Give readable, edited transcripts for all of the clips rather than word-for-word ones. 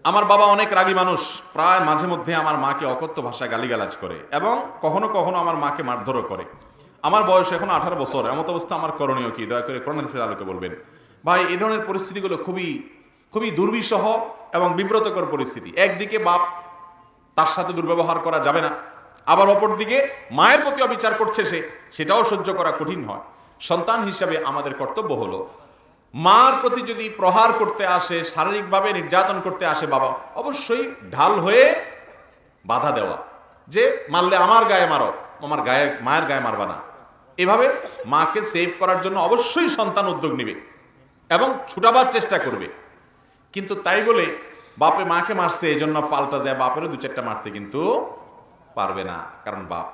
আমার বাবা অনেক রাগী মানুষ, প্রায় মাঝে মধ্যে আমার মাকে অকথ্য ভাষায় গালিগালাজ করে এবং কখনো কখনো আমার মাকে মারধরও করে। আমার বয়স এখন 18 বছর। এমত অবস্থা আমার করণীয় কি, দয়া করে কোরআন হাদিসের আলোকে বলবেন। ভাই, এই ধরনের পরিস্থিতিগুলো খুবই খুবই দুর্বিষহ এবং বিব্রতকর পরিস্থিতি। একদিকে বাপ, তার সাথে দুর্ব্যবহার করা যাবে না, আবার অপরদিকে মায়ের প্রতি অবিচার করছে সেটাও সহ্য করা কঠিন হয়। সন্তান হিসাবে আমাদের কর্তব্য হলো মার প্রতি যদি প্রহার করতে আসে, শারীরিকভাবে নির্যাতন করতে আসে বাবা, অবশ্যই ঢাল হয়ে বাধা দেওয়া, যে মারলে আমার গায়ে মারো, আমার গায়ে, মায়ের গায়ে মারবা না। এভাবে মাকে সেভ করার জন্য অবশ্যই সন্তান উদ্যোগ নেবে এবং ছুটাবার চেষ্টা করবে। কিন্তু তাই বলে বাপে মাকে মারছে এই জন্য পাল্টা যায় বাপেরও দু চারটা মারতে কিন্তু পারবে না, কারণ বাপ।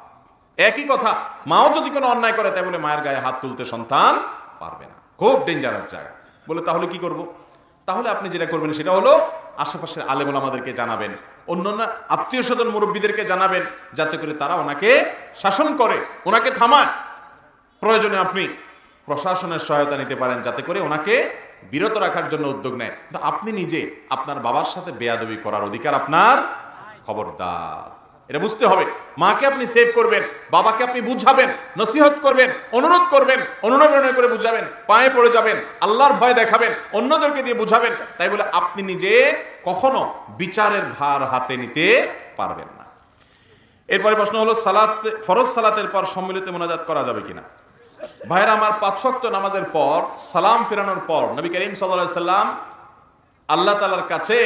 একই কথা, মাও যদি কোনো অন্যায় করে তাই বলে মায়ের গায়ে হাত তুলতে সন্তান পারবে না। খুব ডেঞ্জারাস জায়গা। বলে তাহলে কি করব? তাহলে আপনি যেটা করবেন সেটা হলো আশেপাশের আলেম ওলামাদেরকে জানাবেন, অন্যান্য আত্মীয় স্বজন মুরব্বীদেরকে জানাবেন, যাতে করে তারা ওনাকে শাসন করে, ওনাকে থামায়। প্রয়োজনে আপনি প্রশাসনের সহায়তা নিতে পারেন, যাতে করে ওনাকে বিরত রাখার জন্য উদ্যোগ নেয়। কিন্তু আপনি নিজে আপনার বাবার সাথে বেয়াদবি করার অধিকার আপনার, খবরদার। এটা বুঝতে হবে। মাকে আপনি সেভ করবেন, বাবাকে আপনি বুঝাবেন, নসিহত করবেন, অনুরোধ করবেন, অনুনয় করে বুঝাবেন, পায়ে পড়ে যাবেন, আল্লাহর ভয় দেখাবেন, অন্যদেরকে দিয়ে বুঝাবেন। তাই বলে আপনি নিজে কখনো বিচারের ভার হাতে নিতে পারবেন না। এরপরে প্রশ্ন হলো, সালাত, ফরজ সালাতের পর সম্মিলিত মোনাজাত করা যাবে কিনা? ভাইরা আমার, 5 ওয়াক্ত নামাজের পর সালাম ফেরানোর পর নবী করিম সাল্লাল্লাহু আলাইহি সাল্লাম আল্লাহ তাআলার কাছে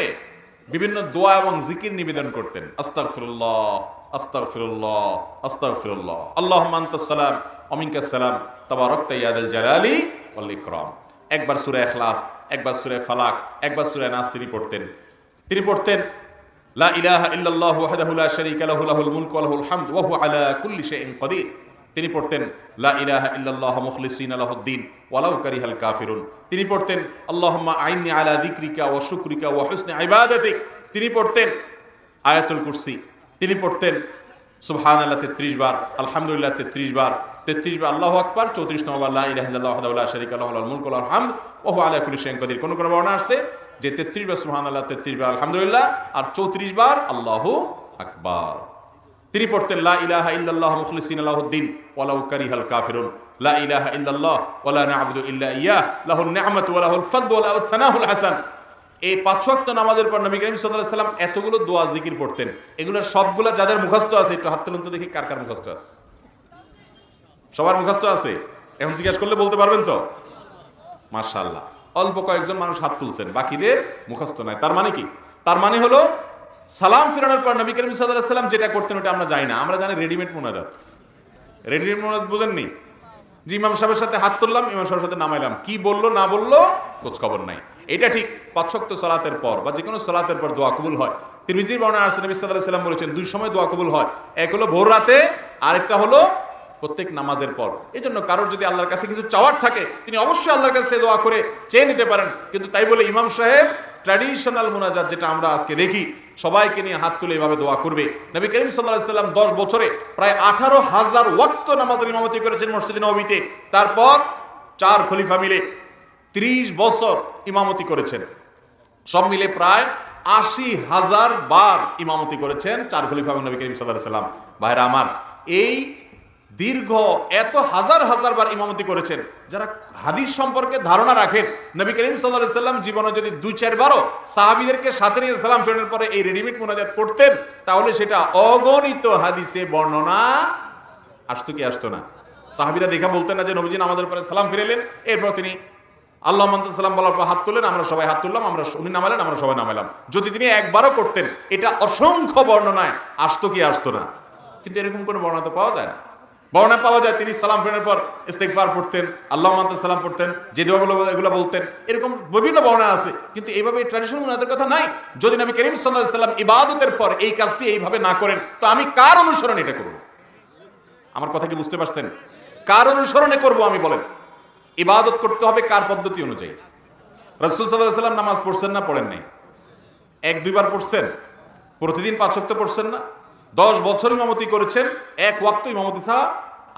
বিভিন্ন দোয়া এবং জিকির নিবেদন করতেন। আস্তাগফিরুল্লাহ, আস্তাগফিরুল্লাহ, আস্তাগফিরুল্লাহ, আল্লাহুম্মা আনতাস সালাম ওয়া মিনকাস সালাম, তাবারাকতা ইয়া যাল জালালি ওয়াল ইকরাম। একবার সূরা ইখলাস, একবার সূরা ফালাক, একবার সূরা নাস তিনি পড়তেন। লা ইলাহা ইল্লাল্লাহু ওয়াহদাহু লা শারীকা লাহু, লাহুল মুলকু ওয়া লাহুল হামদু ওয়া হুয়া আলা কুল্লি শাইইন কাদির। তিনি পড়তেন লা ইলাহা ইল্লাল্লাহ মুখলিসিনা লাহুদ্দিন ওয়ালাউ কারিহাল কাফিরুন। তিনি পড়তেন আল্লাহুম্মা আইন্নি আলা যিকরিকা ওয়া শুকরিকা ওয়া হুসনি ইবাদাতিক। তিনি পড়তেন আয়াতুল কুরসি। তিনি পড়তেন সুবহানাল্লাহ 33 বার, আলহামদুলিল্লাহ 33 বার, 33 বার আল্লাহু আকবার, 34 নম্বর লা ইলাহা ইল্লাল্লাহু ওয়াহদাহু লা শারীকা লাহু, লাহুল মুলকু ওয়া লাহুল হামদু ওয়া হুয়া আলা কুল্লি শাইইন কাদির। কোন বর্ণনা আছে যে 33 বার সুবহানাল্লাহ, 33 বার আলহামদুলিল্লাহ আর 34 বার আল্লাহু আকবার। তিনি পড়তেন লা ইলাহা ইল্লাল্লাহ মুখলিসিনা লাহুদ্দিন ওয়ালাউ কারিহাল কাফিরুন, লা ইলাহা ইল্লাল্লাহ ওয়া লা না'বুদু ইল্লা ইয়্যাহ, লাহুন নি'মাতু ওয়া লাহুল ফাদলু ওয়া লাহুস সানাউল হাসান। এই 5 ওয়াক্ত নামাজের পর নবী করিম সাল্লাল্লাহু আলাইহি সাল্লাম এতগুলো দোয়া জিকির পড়তেন। এগুলোর সবগুলা যাদের মুখস্থ আছে একটু হাত তুলুন তো দেখি কার কার মুখস্থ আছে। সবার মুখস্থ আছে? এখন জিজ্ঞাসা করলে বলতে পারবেন তো? মাশাআল্লাহ, অল্প কয়েকজন মানুষ হাত তুলছেন, বাকিদের মুখস্থ নাই। তার মানে কি? তার মানে হলো সালাম ফেরানোর পর নবী করিম সাল্লাল্লাহু আলাইহি সাল্লাম যেটা করতেন ওটা আমরা জানি না, আমরা জানি রেডিমেড মোনাজাত। রেডিমেড মোনাজাত বুঝেননি? যে ইমাম সাহেবের সাথে হাত তুললাম, ইমাম সাহেবের সাথে নামাইলাম, কি বললো না বললো খোঁজ খবর নাই। এটা ঠিক 5 ওয়াক্ত সালাতের পর বা যে কোনো সালাতের পর দোয়া কবুল হয়। তিরমিজির বর্ণনা আছে নবী সাল্লাল্লাহু আলাইহি সাল্লাম বলেছেন 2 সময় দোয়া কবুল হয়, এক হলো ভোর রাতে, আরেকটা হলো প্রত্যেক নামাজের পর। এই জন্য কারোর যদি আল্লাহর কাছে কিছু চাওয়ার থাকে তিনি অবশ্যই আল্লাহর কাছে দোয়া করে চেয়ে নিতে পারেন। কিন্তু তাই বলে ইমাম সাহেব ট্র্যাডিশনাল মুনাজাত যেটা আমরা আজকে দেখি, সবাইকে নিয়ে হাত তুলে এভাবে দোয়া করবে। নবী করিম সাল্লাল্লাহু আলাইহি সাল্লাম 10 বছরে প্রায় 18,000 ওয়াক্ত নামাজের ইমামতি করেছেন মসজিদে নববীতে। তারপর 4 খলিফা মিলে 30 বছর ইমামতি করেছেন। সব মিলে প্রায় 80,000 বার ইমামতি করেছেন 4 খলিফা এবং নবী করিম সাল্লাল্লাহু আলাইহি সাল্লাম। ভাইরা আমার, এই দীর্ঘ এত হাজার হাজার বার ইমামতি করেছেন। যারা হাদিস সম্পর্কে ধারণা রাখেন, নবী করিম সাল্লাল্লাহু আলাইহি সাল্লাম জীবনে যদি 2-4 বারও সাহাবীদেরকে সাথে নিয়ে সালাম ফেরানোর পরে এই রেডিমেড মুনাজাত করতেন, তাহলে সেটা অগণিত হাদিসে বর্ণনা আসতো কি আসতো না? সাহাবীরা দেখা বলতেন না যে নবীজি নামাজের পরে সালাম ফিরালেন, এরপর তিনি আল্লাহুম্মা আনতাস সালাম বলার পর হাত তুললেন, আমরা সবাই হাত তুললাম, উনি নামালেন, আমরা সবাই নামালাম। যদি তিনি একবারও করতেন, এটা অসংখ্য বর্ণনায় আসতো কি আসতো না? কিন্তু এরকম কোনো বর্ণনা তো পাওয়া যায় না। বর্ণনা পাওয়া যায় তিনি সালাম ফেরানোর পর ইস্তিগফার পড়তেন, আল্লাহুম্মা আনতাস সালাম পড়তেন, যে দোয়াগুলো এগুলো বলতেন, এরকম বিভিন্ন বর্ণনা আছে। কিন্তু এইভাবে ট্র্যাডিশনাল মুনাজাতের কথা নাই। যদি নবী করিম সাল্লাল্লাহু আলাইহি সাল্লাম ইবাদতের পর এই কাজটি এইভাবে না করেন, তো আমি কার অনুসরণ এটা করব? আমার কথা কি বুঝতে পারছেন? কার অনুসরণে করব আমি বলেন? ইবাদত করতে হবে কার পদ্ধতি অনুযায়ী? রাসূল সাল্লাল্লাহু আলাইহি সাল্লাম নামাজ পড়ছেন না পড়েন নাই? 1-2 বার পড়ছেন? প্রতিদিন 5 ওয়াক্ত পড়ছেন না? 10 বছর ইমামতি করেছেন, 1 ওয়াক্ত ইমামতি ছাড়া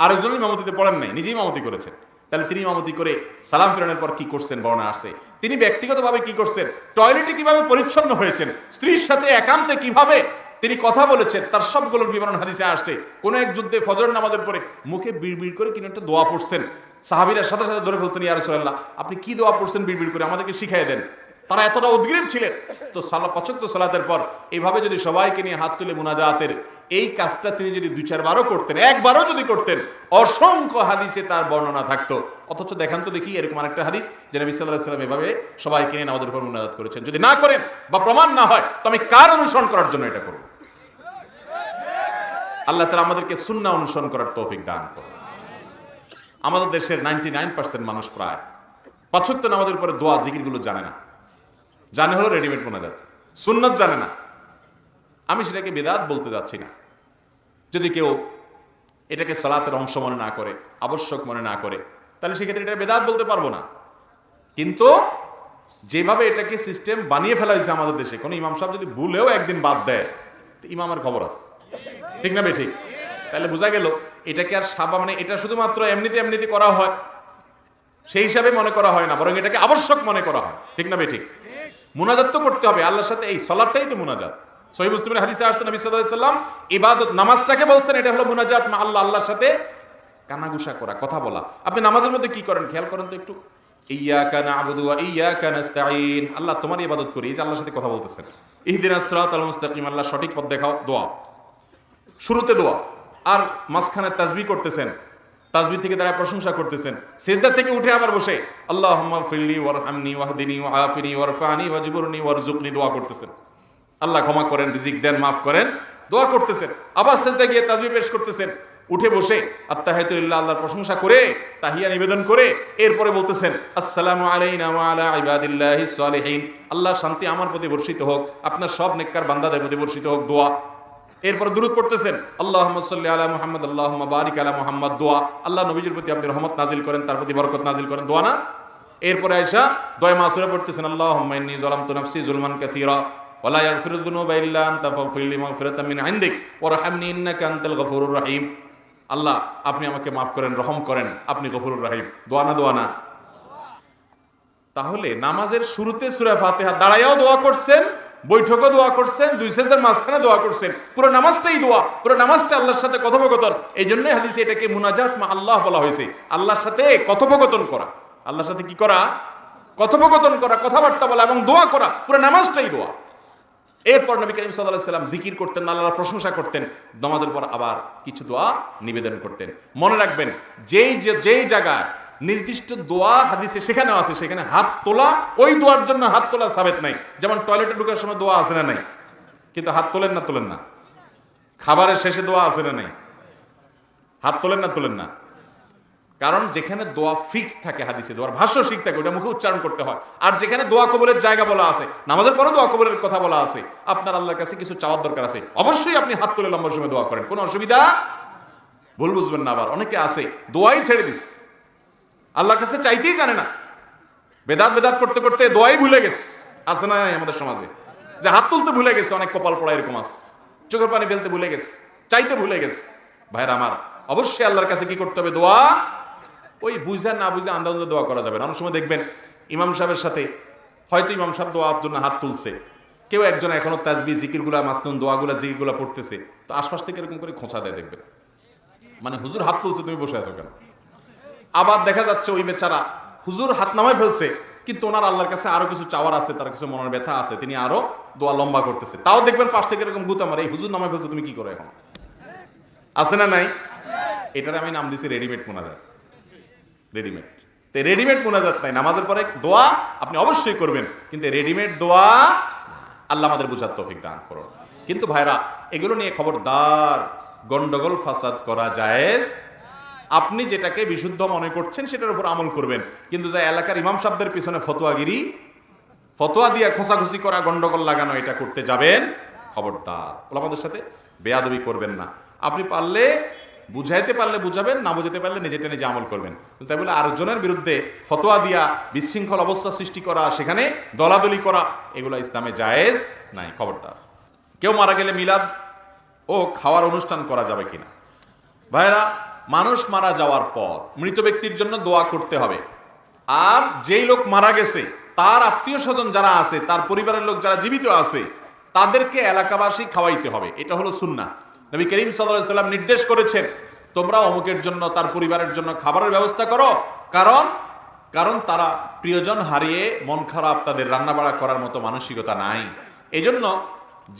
আরেকজন ইমামতিতে পড়েন নাই, নিজেই ইমামতি করেছেন। তাহলে তিনি ইমামতি করে সালাম ফেরানোর পর কি করছেন বর্ণনা আসছে। তিনি ব্যক্তিগতভাবে কি করছেন, টয়লেটে কিভাবে পরিচ্ছন্ন হয়েছেন, স্ত্রীর সাথে একান্তে কিভাবে তিনি কথা বলেছেন, তার সবগুলোর বিবরণ হাদিসে আসছে। কোন এক যুদ্ধে ফজর নামাজের পরে মুখে বিড়বিড় করে কিনা একটা দোয়া পড়ছেন, সাহাবীরা সাথে সাথে ধরে ফেলছেন, ইয়া রাসূলুল্লাহ আপনি কি দোয়া পড়ছেন বিড়বিড় করে, আমাদেরকে শিখিয়ে দেন। তারা এতটা উদ্গ্রীব ছিলেন। তো পাঁচ ওয়াক্ত সালাতের পর এইভাবে যদি সবাইকে নিয়ে হাত তুলে মুনাজাতের এই কাজটা তিনি যদি 2-4 বারও করতেন, একবারও যদি করতেন, অসংখ্য হাদিসে তার বর্ণনা থাকতো। অথচ দেখান তো দেখি এরকম আরেকটা হাদিস যে নবী সাল্লাল্লাহু আলাইহি ওয়াসাল্লাম এভাবে সবাইকে নিয়ে নামাজের পর মুনাজাত করেছেন। যদি না করেন বা প্রমাণ না হয় তো আমি কার অনুসরণ করার জন্য এটা করব? আল্লাহ তাআলা আমাদেরকে সুন্নাহ অনুসরণ করার তৌফিক দান করুন। আমাদের দেশের 99% মানুষ প্রায় 5 ওয়াক্ত নামাজের পরে দোয়া জিকিরগুলো জানে না। জানে হলো রেডিমেড মুনাজাত, সুন্নাত জানে না। আমি সেটাকে বিদআত বলতে যাচ্ছি না। যদি কেউ এটাকে সালাতের অংশ মনে না করে, আবশ্যক মনে না করে, তাহলে সেক্ষেত্রে এটা বিদআত বলতে পারবো না। কিন্তু যেভাবে এটাকে সিস্টেম বানিয়ে ফেলা হয়েছে আমাদের দেশে, কোনো ইমাম সাহেব যদি ভুলেও একদিন বাদ দেয় তো ইমামের খবর আছে, ঠিক না ঠিক? তাহলে বোঝা গেল এটাকে আর মানে এটা শুধুমাত্র এমনিতে করা হয় সেই হিসাবে মনে করা হয় না, বরং এটাকে আবশ্যক মনে করা হয়, ঠিক না ঠিক? মুনাজাত তো করতে হবে আল্লাহর সাথে, এই সালাতটাই তো মুনাজাত। সহিহ মুসলিমের হাদিসে আসছে নবী সাল্লাল্লাহু আলাইহি ওয়াসাল্লাম ইবাদত নামাজটাকে বলছেন এটা হলো মুনাজাত মা আল্লাহ, আল্লাহর সাথে কানাঘুষা করা, কথা বলা। আপনি নামাজের মধ্যে কি করেন খেয়াল করেন তো একটু, ইয়্যাকা না'বুদু ওয়া ইয়্যাকা নাস্তাঈন, আল্লাহ তোমারই ইবাদত করি, এই যে আল্লাহর সাথে কথা বলতেছেন। ইহদিনাস সিরাতাল মুস্তাকিম, আল্লাহ সঠিক পথ দেখাও, দোয়া শুরুতে দোয়া, আর মাঝখানে তাসবিহ করতেছেন, তাসবিহ থেকে তারা প্রশংসা করতেছেন, সিজদা থেকে উঠে আবার বসে আল্লাহুম্মা ফিরলি ওয়ারহামনি ওয়াহদিনি ওয়াআফিনি ওয়ারফানি ওয়াজবুরনি ওয়ারযুকনি দোয়া করতেছেন। আল্লাহ ক্ষমা করেন, রিজিক দেন, মাফ করেন, দোয়া করতেছেন। আবার সিজদা গিয়ে তাসবিহ পেশ করতেছেন, উঠে বসে আত্তাহিয়াতু লিল্লাহ, আল্লাহর প্রশংসা করে তাহিয়া নিবেদন করে এরপরে বলতেছেন আসসালামু আলাইনা ওয়া আলা ইবাদিল্লাহিস সালিহিন, আল্লাহ শান্তি আমার প্রতি বর্ষিত হোক, আপনার সব নেককার বান্দাদের প্রতি বর্ষিত হোক, দোয়া। এরপর দুরূদ পড়তেছেন আল্লাহুম্মা সাল্লি আলা মুহাম্মদ আল্লাহুম্মা বারিক আলা মুহাম্মদ, দোয়া। আল্লাহ নবীজির প্রতি আপনি রহমত নাজিল করেন, তার প্রতি বরকত নাজিল করেন, দোয়া না? এরপরে আয়েশা দোয়া মাসুরা পড়তেছেন আল্লাহুম্মা ইন্নী যালামতু নাফসি যুলমান কাসীরা ওয়া লা ইয়াগফিরুয যুনুবা ইল্লা আনতা ফাগফির লি মাগফিরাতাম মিন ইনদিক ওয়ারহামনি ইন্নাকা আনতাল গফুরুর রহিম, আল্লাহ আপনি আমাকে মাফ করেন, রহম করেন, আপনি গফুরুর রহিম, দোয়া না? দোয়া না? তাহলে নামাজের শুরুতে সূরা ফাতিহা দাঁড়ায়ও দোয়া করছেন, বৈঠকও দোয়া করছেন, 2 সিজদার মাঝখানে দোয়া করছেন, পুরো নামাজটাই দোয়া, পুরো নামাজটা আল্লাহর সাথে কথোপকথন। এই জন্যই হাদিসে এটাকে মুনাজাত মা আল্লাহ বলা হয়েছে, আল্লাহর সাথে কথোপকথন করা, আল্লাহর সাথে কি করা? কথোপকথন করা, কথাবার্তা বলা এবং দোয়া করা, পুরো নামাজটাই দোয়া। এরপর নবী করিম সাল্লাল্লাহু আলাইহি ওয়াসাল্লাম জিকির করতেন, আল্লাহর প্রশংসা করতেন, নামাজের পর আবার কিছু দোয়া নিবেদন করতেন। মনে রাখবেন যেই জায়গায় নির্দিষ্ট দোয়া হাদিসে সেখানে আছে, সেখানে হাত তোলা, ওই দোয়ার জন্য হাত তোলা সাবেত নাই। যেমন টয়লেটে ঢোকার সময় দোয়া আছে না নাই, কিন্তু হাত তোলেন না তোলেন না? খাবারের শেষে দোয়া আছে না নাই, হাত তোলেন না তোলেন না? কারণ যেখানে দোয়া ফিক্স থাকে হাদিসে, দোয়ার ভাষ্য ঠিক থাকে, ওটা মুখে উচ্চারণ করতে হয়। আর যেখানে দোয়া কবুলের জায়গা বলা আছে, নামাজের পরে দোয়া কবুলের কথা বলা আছে, আপনার আল্লাহর কাছে কিছু চাওয়ার দরকার আছে, অবশ্যই আপনি হাত তুলে লম্বা সময় দোয়া করেন, কোনো অসুবিধা, ভুল বুঝবেন না। আবার অনেকে আছে দোয়াই ছেড়ে দিস, আল্লাহর কাছে চাইতেই জানে না, বেদাত করতে করতে দোয়াই ভুলে গেছে। আছে না আমাদের সমাজে যে হাত তুলতে ভুলে গেছে, অনেক কপাল পড়া এরকম আছে, চোখের পানি ফেলতে ভুলে গেছে, চাইতে ভুলে গেছে। ভাইরা আমার, অবশ্যই আল্লাহর কাছে কি করতে হবে? দোয়া। ওই বুঝা না বুঝা আন্দাজে দোয়া করা যাবে না। অনেক সময় দেখবেন ইমাম সাহেবের সাথে হয়তো ইমাম সাহেব দোয়ার জন্য হাত তুলছে, কেউ একজন এখনো তাসবিহ জিকিরগুলা মাসনুন দোয়াগুলা জিকিরগুলা পড়তেছে, তো আশপাশ থেকে এরকম করে খোঁচা দেয়, দেখবেন মানে হুজুর হাত তুলছে, তুমি বসে আছো কেন? আবার দেখা যাচ্ছে ওই বেচারা হুজুর হাত নামায় ফেলছে, কিন্তু ওনার আল্লাহর কাছে আরো কিছু চাওয়ার আছে, তার কিছু মনের ব্যথা আছে, তিনি আরো দোয়া লম্বা করতেছে, তাও দেখবেন পাশ থেকে এরকম গুতা মারে, এই হুজুর নামায় ফেলছে, তুমি কি করো এখন? আছে না নাই? এটার আমি নাম দিছি রেডিমেড মুনাজাত। রেডিমেড, রেডিমেড মুনাজাত নাই। নামাজের পরে দোয়া আপনি অবশ্যই করবেন, কিন্তু রেডিমেড দোয়া আল্লাহ আমাদের বুঝার তৌফিক দান করুন। কিন্তু ভাইরা, এগুলো নিয়ে খবরদার, গন্ডগোল ফাসাদ করা জায়েজ। আপনি যেটাকে বিশুদ্ধ মনে করছেন সেটার উপর আমল করবেন, কিন্তু যা এলাকার ইমাম সাহেবদের পিছনে ফতোয়াগিরি, ফতোয়া দিয়ে খোঁচাখুচি করা, গন্ডগোল লাগানো, এটা করতে যাবেন খবরদার। ওলামাদের সাথে বেয়াদবি করবেন না। আপনি পারলে বুঝাইতে পারলে বুঝাবেন, না বুঝাতে পারলে নিজেটা নিজে আমল করবেন। তাই বলে আরেকজনের বিরুদ্ধে ফতোয়া দিয়া বিশৃঙ্খল অবস্থা সৃষ্টি করা, সেখানে দলাদলি করা, এগুলো ইসলামে জায়েজ নাই। খবরদার। কেউ মারা গেলে মিলাদ ও খাওয়ার অনুষ্ঠান করা যাবে কিনা? ভাইরা, মানুষ মারা যাওয়ার পর মৃত ব্যক্তির জন্য দোয়া করতে হবে। আর যেই লোক মারা গেছে তার আত্মীয় স্বজন যারা আছে, তার পরিবারের লোক যারা জীবিত আছে, তাদেরকে এলাকাবাসী খাওয়াইতে হবে। এটা হলো সুন্নাহ। নবী করিম সাল্লাল্লাহু আলাইহি সাল্লাম নির্দেশ করেছেন, তোমরা অমুকের জন্য, তার পরিবারের জন্য খাবারের ব্যবস্থা করো, কারণ তারা প্রিয়জন হারিয়ে মন খারাপ, তাদের রান্নাবাড়া করার মতো মানসিকতা নাই। এজন্য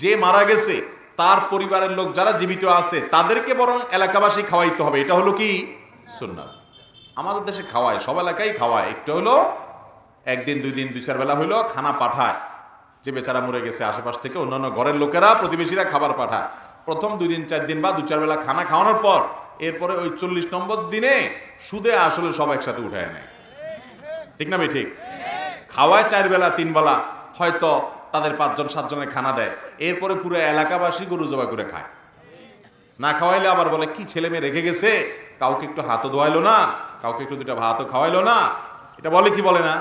যে মারা গেছে তার পরিবারের লোক যারা জীবিত আছে তাদেরকে বরং এলাকাবাসী খাওয়াইতে হবে। এটা হলো কি সুন্নাহ। আমাদের দেশে খাওয়ায়, সব এলাকায় খাওয়ায়, একটু হলো একদিন দুই দিন দুই চার বেলা হইলো খানা পাঠায়। যে বেচারা মরে গেছে আশেপাশ থেকে অন্যান্য ঘরের লোকেরা, প্রতিবেশীরা খাবার পাঠায়। প্রথম দুই দিন চার দিন বা দু চার বেলা খানা খাওয়ানোর পর এরপরে ওই 40 নম্বর দিনে সুদে আসলে সব একসাথে উঠায় নেয়। ঠিক না ভাই? ঠিক। খাওয়ায় 4 বেলা 3 বেলা, হয়তো তাদের 5 জন 7 জনের খানা দেয়। এরপরে পুরো এলাকাবাসী গরু জবাই করে খায়। না খাওয়াইলে আবার বলে কি ছেলে মেয়ে রেখে গেছে, কাউকে একটু হাতও ধোয়াইলো না, কাউকে একটু দুটা ভাতও খাওয়াইলো না। এটা বলে কি বলে না?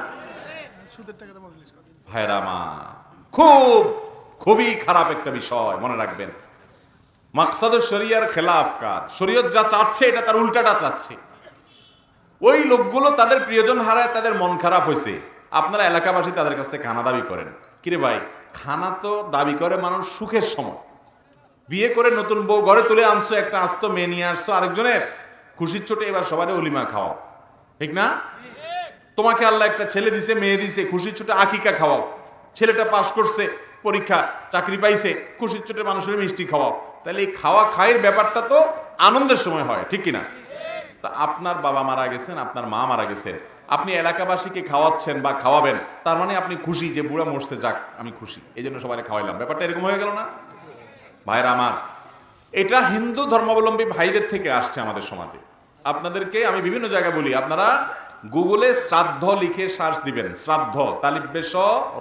ভাইরা মা, খুবই খারাপ একটা বিষয়, মনে রাখবেন। মাকসাদুশ শরিয়ার খেলাফ কাজ। শরীয়ত যা চাচ্ছে এটা তার উল্টাটা চাচ্ছে। ওই লোকগুলো তাদের প্রিয়জন হারায়, তাদের মন খারাপ হয়েছে, আপনারা এলাকাবাসী তাদের কাছ থেকে খানা দাবি করেন। কিরে ভাই, খানা তো দাবি করে মানুষ সুখের সময়। বিয়ে করে নতুন বউ ঘরে তুলে আনছো, একটা আস্ত মেয়ে নিয়ে আসছো আরেকজনের, খুশির চোটে এবার সবারই অলিমা খাওয়াও, ঠিক না? তোমাকে আল্লাহ একটা ছেলে দিছে, মেয়ে দিছে, খুশির চোটে আকিকা খাওয়াও। ছেলেটা পাশ করছে পরীক্ষা, চাকরি পাইছে, খুশির চোটে মানুষের মিষ্টি খাওয়াও। তাহলে এই খাওয়া খায়ের ব্যাপারটা তো আনন্দের সময় হয়, ঠিক কিনা? তা আপনার বাবা মারা গেছেন, আপনার মা মারা গেছেন, আপনি এলাকাবাসীকে খাওয়াচ্ছেন বা খাওয়াবেন, তার মানে আপনি খুশি যে বুড়া মরছে, যাক আমি খুশি, এই জন্য সবাই খাওয়াইলাম। ব্যাপারটা এরকম হয়ে গেল না ভাইরা আমার? এটা হিন্দু ধর্মাবলম্বী ভাইদের থেকে আসছে আমাদের সমাজে। আপনাদেরকে আমি বিভিন্ন জায়গায় বলি, আপনারা গুগলে শ্রাদ্ধ লিখে সার্চ দিবেন। শ্রাদ্ধ, তালিব্বেশ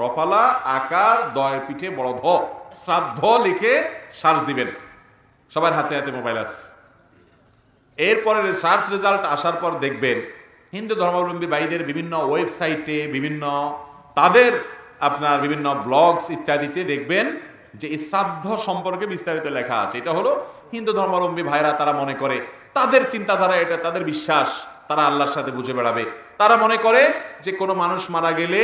রফালা আকার দয়ের পিঠে বড় ধ, শ্রাদ্ধ লিখে সার্চ দিবেন। সবার হাতে হাতে মোবাইল আছে। এরপরে সার্চ রেজাল্ট আসার পর দেখবেন হিন্দু ধর্মাবলম্বী ভাইদের বিভিন্ন ওয়েবসাইটে, তাদের আপনার বিভিন্ন ব্লগস ইত্যাদিতে দেখবেন যে এই শ্রাদ্ধ সম্পর্কে বিস্তারিত লেখা আছে। এটা হলো হিন্দু ধর্মাবলম্বী ভাইরা, তারা মনে করে, তাদের চিন্তাধারা এটা, তাদের বিশ্বাস, তারা আল্লাহর সাথে বুঝে বেড়াবে। তারা মনে করে যে কোনো মানুষ মারা গেলে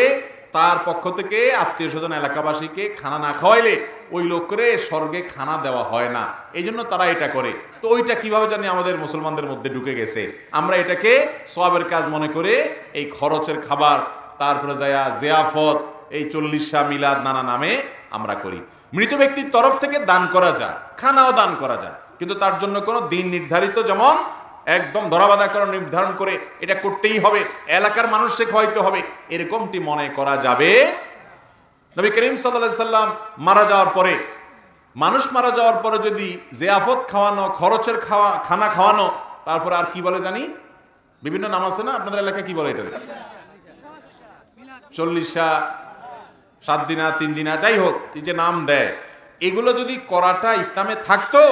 তার পক্ষ থেকে আত্মীয় স্বজন এলাকাবাসীকে খানা না খাওয়াইলে ওই লোক করে স্বর্গে খানা দেওয়া হয় না, এই জন্য তারা এটা করে। তো ওইটা কিভাবে জানি আমাদের মুসলমানদের মধ্যে ঢুকে গেছে। আমরা এটাকে সওয়াবের কাজ মনে করে এই খরচের খাবার, তারপরে যায়া জিয়াফত, এই 40 মিলাদ নানা নামে আমরা করি। মৃত ব্যক্তির তরফ থেকে দান করা যায়, খানাও দান করা যায়, কিন্তু তার জন্য কোনো দিন নির্ধারিত, যেমন একদম ধরাবাধা করে নির্ধারণ করে এটা করতেই হবে, এলাকার মানুষকে খাওয়াইতে হবে, এরকমটি মনে করা যাবে। নবী করিম সাল্লাল্লাহু আলাইহি সাল্লাম মারা যাওয়ার পরে, মানুষ মারা যাওয়ার পরে যদি জিয়াফত খাওয়ানো, খরচের খানা খাওয়ানো, তারপরে আর কি বলে জানি, বিভিন্ন নাম আছে না আপনাদের এলাকায়, কি বলে এটা, 40 7 দিনা 3 দিনা, যাই হোক এই যে নাম দেয়, এগুলো যদি করাটা ইসলামে থাকতো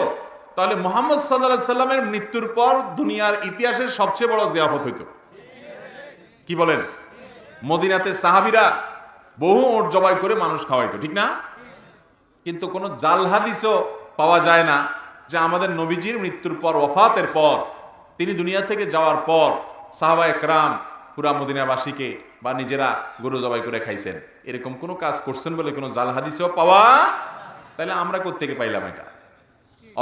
তাহলে মুহাম্মদ সাল্লাল্লাহু আলাইহি সাল্লামের মৃত্যুর পর দুনিয়ার ইতিহাসের সবচেয়ে বড় জিয়াফত হইতো। কি বলেন? মদিনাতে সাহাবীরা বহু ওট জবাই করে মানুষ খাওয়াইতো, ঠিক না? কিন্তু কোনো জাল হাদিসও পাওয়া যায় না যে আমাদের নবীজির মৃত্যুর পর, ওয়াফাতের পর, তিনি দুনিয়া থেকে যাওয়ার পর সাহাবায়ে কেরাম পুরা মদিনাবাসীকে বা নিজেরা গরু জবাই করে খাইছেন, এরকম কোনো কাজ করছেন বলে কোনো জাল হাদিসও পাওয়া। তাহলে আমরা কোত্থেকে পাইলাম এটা?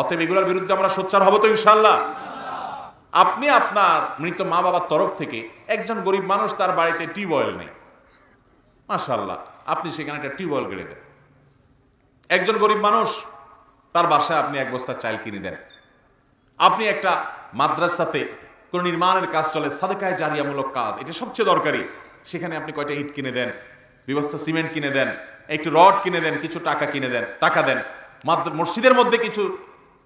অতএব এগুলোর বিরুদ্ধে আমরা সোচ্চার হব তো ইনশাআল্লাহ। আপনি আপনার মৃত মা বাবার তরফ থেকে, একজন গরিব মানুষ, তার বাড়িতে টিউবওয়েল নেই, মাশাআল্লাহ, আপনি সেখানে একটা টিউবওয়েল গেড়ে দেন। একজন গরিব মানুষ, তার বাসায় আপনি 1 বস্তা চাল কিনে দেন। আপনি একটা মাদ্রাসাতে কোন নির্মাণের কাজ চলে, সাদকায়ে জারিয়ামূলক কাজ, এটা সবচেয়ে দরকারি, সেখানে আপনি কয়টা ইট কিনে দেন, 2 বস্তা সিমেন্ট কিনে দেন, একটু রড কিনে দেন, কিছু টাকা কিনে দেন, টাকা দেন। মসজিদের মধ্যে কিছু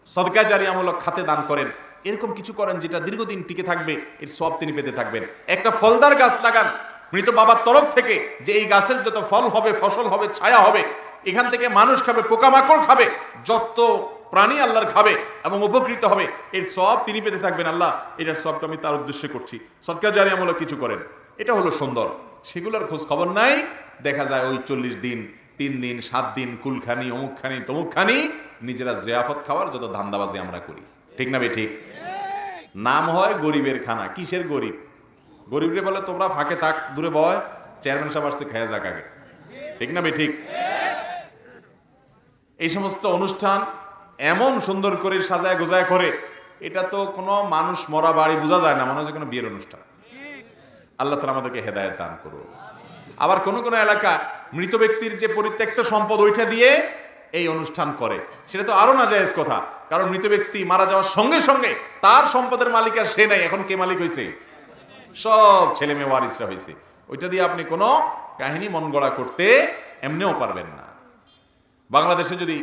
সাদকায়ে জারিয়ামূলক খাতে দান করেন। এরকম কিছু করেন যেটা দীর্ঘদিন টিকে থাকবে, এর সওয়াব তিনি পেতে থাকবেন। একটা ফলদার গাছ লাগান মৃত বাবার তরফ থেকে, যে এই গাছের যত ফল হবে, ফসল হবে, ছায়া হবে, এখান থেকে মানুষ খাবে, পোকামাকড় খাবে, যত প্রাণী আল্লাহর খাবে এবং উপকৃত হবে, এর সওয়াব তিনি পেতে থাকবেন। আল্লাহ এটার সওয়াবটা আমি তার উদ্দেশ্যে করছি, সাদকায়ে জারিয়ামূলক কিছু করেন। এটা হলো সুন্দর। সেগুলোর খোঁজ খবর নাই। দেখা যায় ওই 40 দিন, 3 দিন, 7 দিন, কুলখানি, অমুকখানি, তমুকখানি, নিজেরা জিয়াফত খাওয়ার যত ধান্দাবাজি আমরা করি, ঠিক না ভাই? ঠিক। নাম হয় গরিবের খানা। কিসের গরিব? গরিবরে বলে তোমরা ফাঁকে থাক, দূরে বয়, চেয়ারম্যান সাহেব আসছে, খেয়ে যাক আগে। ঠিক না বে ঠিক? এই সমস্ত অনুষ্ঠান এমন সুন্দর করে সাজায় গোজায় করে, এটা তো কোনো মানুষ মরা বাড়ি বোঝা যায় না, মনে হয় কোনো বিয়ের অনুষ্ঠান। আল্লাহ তাআলা আমাদেরকে হেদায়েত দান করুন। আবার কোন কোন এলাকা মৃত ব্যক্তির যে পরিত্যক্ত সম্পদ ওইটা দিয়ে এই অনুষ্ঠান করে, সেটা তো আরো নাজায়েজ কথা। কারণ মৃত ব্যক্তি মারা যাওয়ার সঙ্গে সঙ্গে তার সম্পদের মালিক আর সে নাই, এখন কে মালিক হয়েছে? সব ছেলে মেয়ে ওয়ারিসরা হয়েছে। ওইটা দিয়ে আপনি কোনো কাহিনী মন গড়া করতে এমনিও পারবেন না। বাংলাদেশে যদি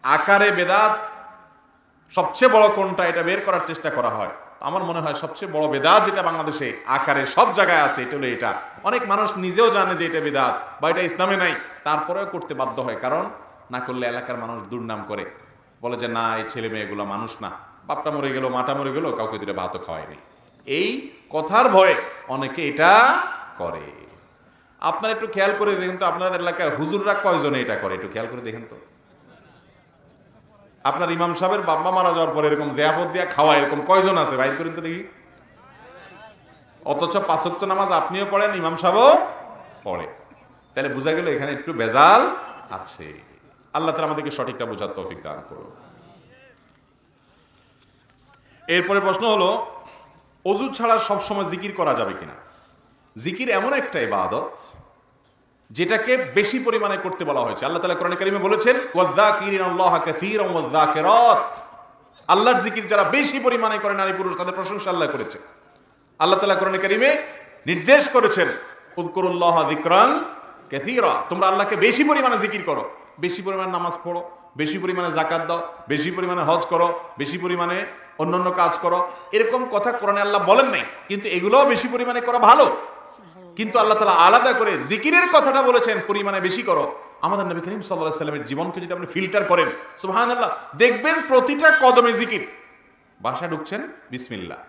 আকারে বেদাত সবচেয়ে বড় কোনটা এটা বের করার চেষ্টা করা হয়, আমার মনে হয় সবচেয়ে বড় বেদাত যেটা বাংলাদেশে আকারে সব জায়গায় আছে, এটা হলো এটা। অনেক মানুষ নিজেও জানে যে এটা বেদাত বা এটা ইসলামে নাই, তারপরেও করতে বাধ্য হয়। কারণ না করলে এলাকার মানুষ দুর্নাম করে, বলে যে না, এই ছেলে মেয়েগুলো মানুষ না, বাপটা মরে গেল, মাটা মরে গেল, কাউকে দুটো ভাতও খাওয়ায়নি। এই কথার ভয়ে অনেকে এটা করে। আপনারা একটু খেয়াল করে দেখেন তো, আপনাদের এলাকায় হুজুররা কয়জনে এটা করে? একটু খেয়াল করে দেখেন তো। আপনার ইমাম সাহেবের বাবা মারা যাওয়ার পরে এরকম জিয়াফত দিয়া খাওয়া এরকম কয়জন আছে? বাইর করেন তো দেখি। অথচ 5 ওয়াক্ত নামাজ আপনিও পড়েন, ইমাম সাহেবও পড়ে। তাহলে বোঝা গেল এখানে একটু ভেজাল আছে। আল্লাহ তাআলা আমাদেরকে সঠিকটা বোঝার তৌফিক দান করুন। এরপরে প্রশ্ন হলো, অজু ছাড়া সবসময় জিকির করা যাবে কিনা? জিকির এমন একটা ইবাদত যেটাকে বেশি পরিমাণে করতে বলা হয়েছে। আল্লাহ তাআলা কোরআনে কারিমে বলেছেন, ওয়াযাকিরিনাল্লাহা কাসীরান ওয়াযাকিরাত। আল্লাহর জিকির যারা বেশি পরিমাণে করে, নারী পুরুষ, তাদের প্রশংসা আল্লাহ করেছেন। আল্লাহ তাআলা কোরআনে কারিমে নির্দেশ করেছেন, উযকুরুল্লাহা যিকরান কাসীরা, তোমরা আল্লাহকে বেশি পরিমাণে জিকির করো, বেশি পরিমাণে নামাজ পড়ো, বেশি পরিমাণে যাকাত দাও, বেশি পরিমাণে হজ করো, বেশি পরিমাণে অন্যান্য কাজ করো। এরকম কথা কোরআনে আল্লাহ বলেন নাই, কিন্তু এগুলোও বেশি পরিমাণে করা ভালো। কিন্তু আল্লাহ তাআলা আলাদা করে জিকিরের কথাটা বলেছেন, পরিমাণে বেশি করো। আমাদের নবী করিম সাল্লাল্লাহু আলাইহি ওয়াসাল্লামের জীবনকে যদি আপনি ফিল্টার করেন, সুবহানাল্লাহ, দেখবেন প্রতিটা কদমে জিকির। বাসা ঢুকছেন বিসমিল্লাহ,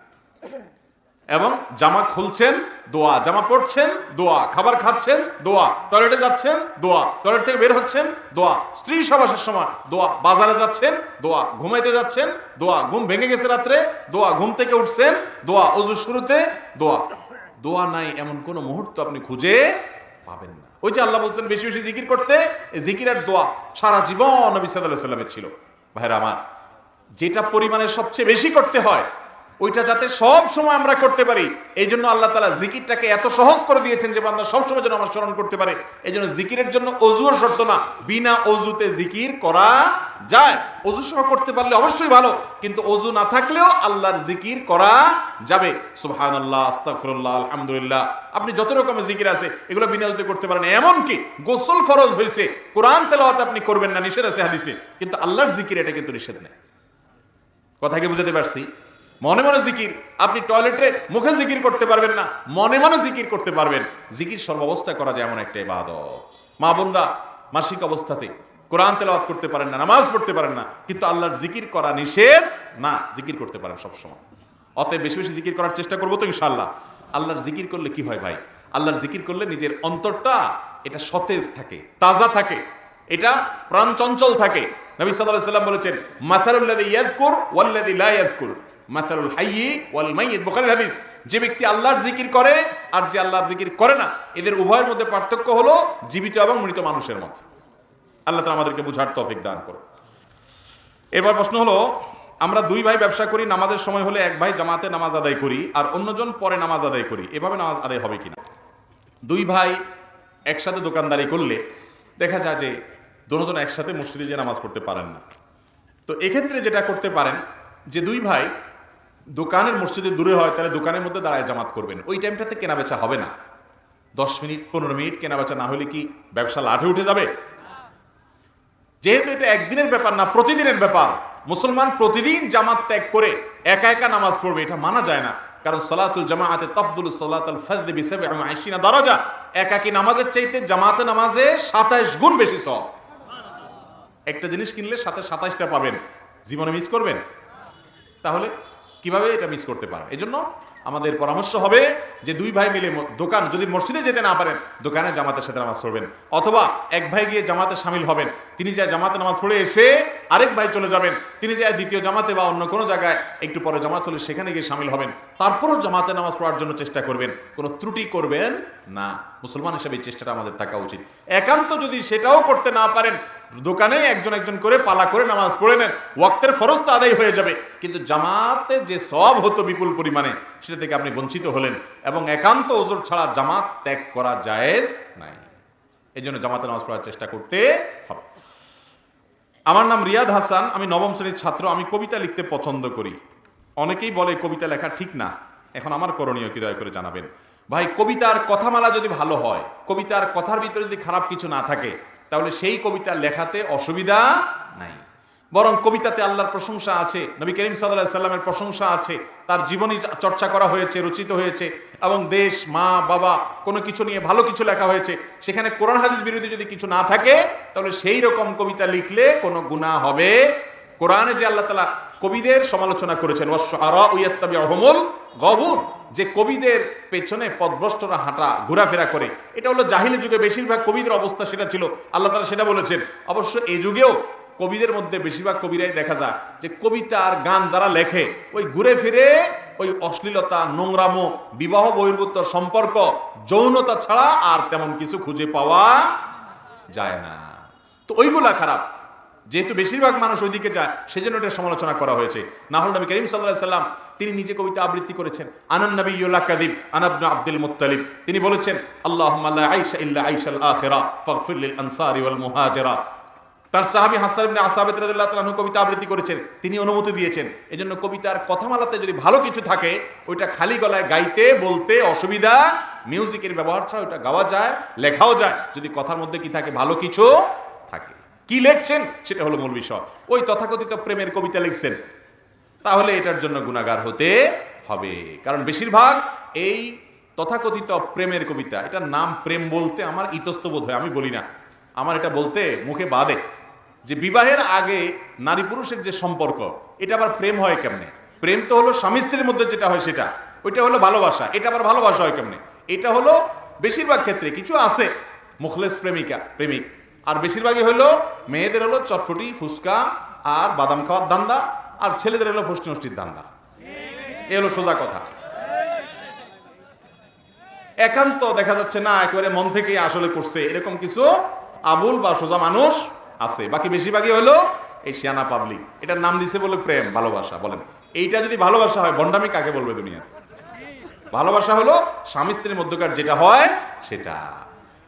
এবং জামা খুলছেন দোয়া, জামা পড়ছেন দোয়া, খাবার খাচ্ছেন দোয়া, টয়লেটে যাচ্ছেন দোয়া, টয়লেট থেকে বের হচ্ছেন দোয়া, স্ত্রী সহবাসের সময় দোয়া, বাজারে যাচ্ছেন দোয়া, ঘুমাইতে যাচ্ছেন দোয়া, ঘুম ভেঙে গেছে রাত্রে দোয়া, ঘুম থেকে উঠছেন দোয়া, ওযুর শুরুতে দোয়া। দোয়া নাই এমন কোন মুহূর্ত আপনি খুঁজে পাবেন না। ওই যে আল্লাহ বলছেন বেশি বেশি জিকির করতে, এই জিকির আর দোয়া সারা জীবন নবী সাল্লাল্লাহু আলাইহি ওয়াসাল্লামের ছিল। ভাইরা আমার, যেটা পরিমাণে সবচেয়ে বেশি করতে হয় ওইটা যাতে সব সময় আমরা করতে পারি, এই জন্য আল্লাহ তাআলা জিকিরটাকে এত সহজ করে দিয়েছেন যে বান্দা সব সময় যেন আমার স্মরণ করতে পারে। এই জন্য জিকিরের জন্য অজুর শর্ত না, বিনা অজুতে জিকির করা যায়। অজু সহ করতে পারলে অবশ্যই ভালো, কিন্তু অজু না থাকলেও আল্লাহর জিকির করা যাবে। সুবহানাল্লাহ, আস্তাগফিরুল্লাহ, আলহামদুলিল্লাহ, আপনি যত রকমের জিকির আছে এগুলো বিনা অজুতে করতে পারেন। এমনকি গোসল ফরজ হয়েছে, কোরআন তেলাওয়াত আপনি করবেন না, নিষেধ আছে হাদিসে, কিন্তু আল্লাহর জিকির এটা কিন্তু নিষেধ নেই। কথা কি বুঝাতে পারছি? মনে মনে জিকির, আপনি টয়লেটে মুখে জিকির করতে পারবেন না, মনে মনে জিকির করতে পারবেন। জিকির সর্বাবস্থায় করা যায় এমন একটা ইবাদত। মা বোনরা মাসিক অবস্থাতে কোরআন তেলাওয়াত করতে পারেন না, নামাজ পড়তে পারেন না, কিন্তু আল্লাহর জিকির করা নিষেধ না, জিকির করতে পারেন সবসময়। অতএব বেশি বেশি জিকির করার চেষ্টা করবো তো ইনশাআল্লাহ। আল্লাহর জিকির করলে কি হয় ভাই? আল্লাহর জিকির করলে নিজের অন্তরটা এটা সতেজ থাকে, তাজা থাকে, এটা প্রাণ চঞ্চল থাকে। নবী সাল্লাল্লাহু আলাইহি ওয়াসাল্লাম বলেছেন, মাসালুল্লাযী ইয়াযকুর ওয়াল্লাযী লা ইয়াযকুর মাসালুল হাইয়্যি ওয়াল মাইয়্যিত। বুখারীর হাদিস। যে ব্যক্তি আল্লাহর জিকির করে আর যে আল্লাহর জিকির করে না, এদের উভয়ের মধ্যে পার্থক্য হলো জীবিত এবং মৃত মানুষের মতো। আল্লাহ তাআলা আমাদেরকে বুঝার তৌফিক দান করুন। এবার প্রশ্ন হলো, আমরা দুই ভাই ব্যবসা করি, নামাজের সময় হলে এক ভাই জামাতে নামাজ আদায় করি আর অন্যজন পরে নামাজ আদায় করি, এভাবে নামাজ আদায় হবে কিনা? দুই ভাই একসাথে দোকানদারি করলে দেখা যায় যে দুজন একসাথে মসজিদে গিয়ে নামাজ পড়তে পারেন না। তো এক্ষেত্রে যেটা করতে পারেন, যে দুই ভাই দোকানের মসজিদে দূরে হয়, তাহলে দোকানের মধ্যে দাঁড়ায় জামাত করবেন। ওই টাইমটাতে কেনাবেচা হবে না। 10 মিনিট 15 মিনিট কেনাবেচা না হলে কি ব্যবসা লাঠে উঠে যাবে? যেহেতু এটা একদিনের ব্যাপার না, প্রতিদিনের ব্যাপার। মুসলমান প্রতিদিন জামাত ত্যাগ করে একা একা নামাজ পড়বে, এটা মানা যায় না। কারণ সালাতুল জামাআতে তাফদুলু সালাতাল ফাযযি বি27 দারাজা। একাকী নামাজের চাইতে জামাতে নামাজে 27 গুণ বেশি সওয়াব। একটা জিনিস কিনলে সাথে 27টা পাবেন, জীবনে মিস করবেন? তাহলে কিভাবে এটা মিস করতে পারেন? এই জন্য আমাদের পরামর্শ হবে যে দুই ভাই মিলে দোকান, যদি মসজিদে যেতে না পারেন দোকানে জামাতের সাথে নামাজ পড়বেন, অথবা এক ভাই গিয়ে জামাতে সামিল হবেন, তিনি যায় জামাতে নামাজ পড়ে এসে আরেক ভাই চলে যাবেন, তিনি যায় দ্বিতীয় জামাতে বা অন্য কোনো জায়গায় একটু পরে জামাত হলে সেখানে গিয়ে সামিল হবেন, তারপরও জামাতে নামাজ পড়ার জন্য চেষ্টা করবেন, কোনো ত্রুটি করবেন না। মুসলমান হিসেবে এই চেষ্টাটা আমাদের থাকা উচিত। একান্ত যদি সেটাও করতে না পারেন, দোকানে একজন একজন করে পালা করে নামাজ পড়ে নেন, ওয়াক্তের ফরজ তো আদায় হয়ে যাবে, কিন্তু জামাতে যে সওয়াব হতো বিপুল পরিমাণে সেটা থেকে আপনি বঞ্চিত হলেন। এবং একান্ত ওজর ছাড়া জামাত ত্যাগ করা জায়েজ নাই, এই জন্য জামাতে নামাজ পড়ার চেষ্টা করতে হবে। আমার নাম রিয়াদ হাসান, আমি নবম শ্রেণীর ছাত্র। আমি কবিতা লিখতে পছন্দ করি। অনেকেই বলে কবিতা লেখা ঠিক না, এখন আমার করণীয় কি দয়া করে জানাবেন। ভাই, কবিতার কথামালা যদি ভালো হয়, কবিতার কথার ভিতরে যদি খারাপ কিছু না থাকে, তাহলে সেই কবিতা লেখাতে অসুবিধা নাই। বরং কবিতাতে আল্লাহর প্রশংসা আছে, নবী করিম সাল্লাল্লাহু আলাইহি সাল্লামের প্রশংসা আছে, তার জীবনী চর্চা করা হয়েছে, রচিত হয়েছে, এবং দেশ, মা, বাবা, কোনো কিছু নিয়ে ভালো কিছু লেখা হয়েছে। সেখানে কোরআন হাদিস বিরোধী যদি কিছু না থাকে, তাহলে সেই রকম কবিতা লিখলে কোনো গুনাহ হবে। কোরআনে যে আল্লাহ তাআলা কবিদের সমালোচনা করেছেন, ওয়াশ-শুআরাউ ইয়াত্তাবিউহুমুল গাবুন, যে কবিদের পেছনে পথভ্রষ্টরা হাঁটা ঘোরাফেরা করে, এটা হলো জাহিলি যুগে বেশিরভাগ কবিদের অবস্থা সেটা ছিল, আল্লাহ তাআলা সেটা বলেছেন। অবশ্য এই যুগেও কবিদের মধ্যে বেশিরভাগ কবিরাই দেখা যায় যে কবিতা আর গান যারা লেখে, ওই ঘুরে ফিরে ওই অশ্লীলতা, নোংরামো, বিবাহ বহির্ভূত সম্পর্ক, যৌনতা ছাড়া আর তেমন কিছু খুঁজে পাওয়া যায় না। তো ওইগুলা খারাপ, যেহেতু বেশিরভাগ মানুষ ওইদিকে যায়, সেজন্য এটা সমালোচনা করা হয়েছে। না হলে নবী করিম সাল্লাল্লাহু আলাইহি সাল্লাম তিনি নিজে কবিতা আবৃত্তি করেছেন। আনান নাবিয়্যু লা কাযিব আনা ইবনু আব্দুল মুত্তালিব, তিনি বলেছেন, আল্লাহুম্মা লা আইশা ইল্লা আইশাল আখিরা ফাগফির লিল আনসারি ওয়াল মুহাজিরা। তার সাহাবী হাসান ইবনে আসাবিত রাদিয়াল্লাহু তাআলা কবিতা আবৃত্তি করেছেন, তিনি অনুমতি দিয়েছেন। এজন্য কবিতার কথামালাতে যদি ভালো কিছু থাকে, ওইটা খালি গলায় গাইতে বলতে অসুবিধা, মিউজিকের ব্যবহার ছাড়া ওইটা গাওয়া যায়, লেখাও যায়, যদি কথার মধ্যে কি থাকে, ভালো কিছু থাকে। কি লিখছেন সেটা হলো মূল বিষয়। ওই তথাকথিত প্রেমের কবিতা লিখছেন, তাহলে এটার জন্য গুনাহগার হতে হবে। কারণ বেশিরভাগ এই তথাকথিত প্রেমের কবিতা, এটার নাম প্রেম বলতে আমার ইতস্তবোধ হয়, আমি বলি না, আমার এটা বলতে মুখে বাদে যে বিবাহের আগে নারী পুরুষের যে সম্পর্ক, এটা আবার প্রেম হয় কেমনে? প্রেম তো হলো স্বামী স্ত্রীর মধ্যে যেটা হয় সেটা, ওইটা হলো ভালোবাসা। এটা আবার ভালোবাসা হয় কেমনে? এটা হলো বেশিরভাগ ক্ষেত্রে, কিছু আছে মুখলেস প্রেমিকা প্রেমিক, আর বেশিরভাগই হলো মেয়েদের হলো চটপটি, ফুচকা আর বাদাম খাওয়ার ধান্দা, আর ছেলেদের হলো ফষ্টি নষ্টির ধান্দা। এ হলো সোজা কথা। একান্ত দেখা যাচ্ছে না একেবারে মন থেকেই আসলে করছে, এরকম কিছু আবুল বা সোজা মানুষ আছে। বাকি বেশিরভাগই হলো এই শিয়ানা পাবলিক, এটার নাম দিছে বলে প্রেম, ভালোবাসা। বলেন এইটা যদি ভালোবাসা হয়, ভণ্ডামি কাকে বলবে দুনিয়াতে? ভালোবাসা হলো স্বামী স্ত্রীর মধ্যকার যেটা হয় সেটা।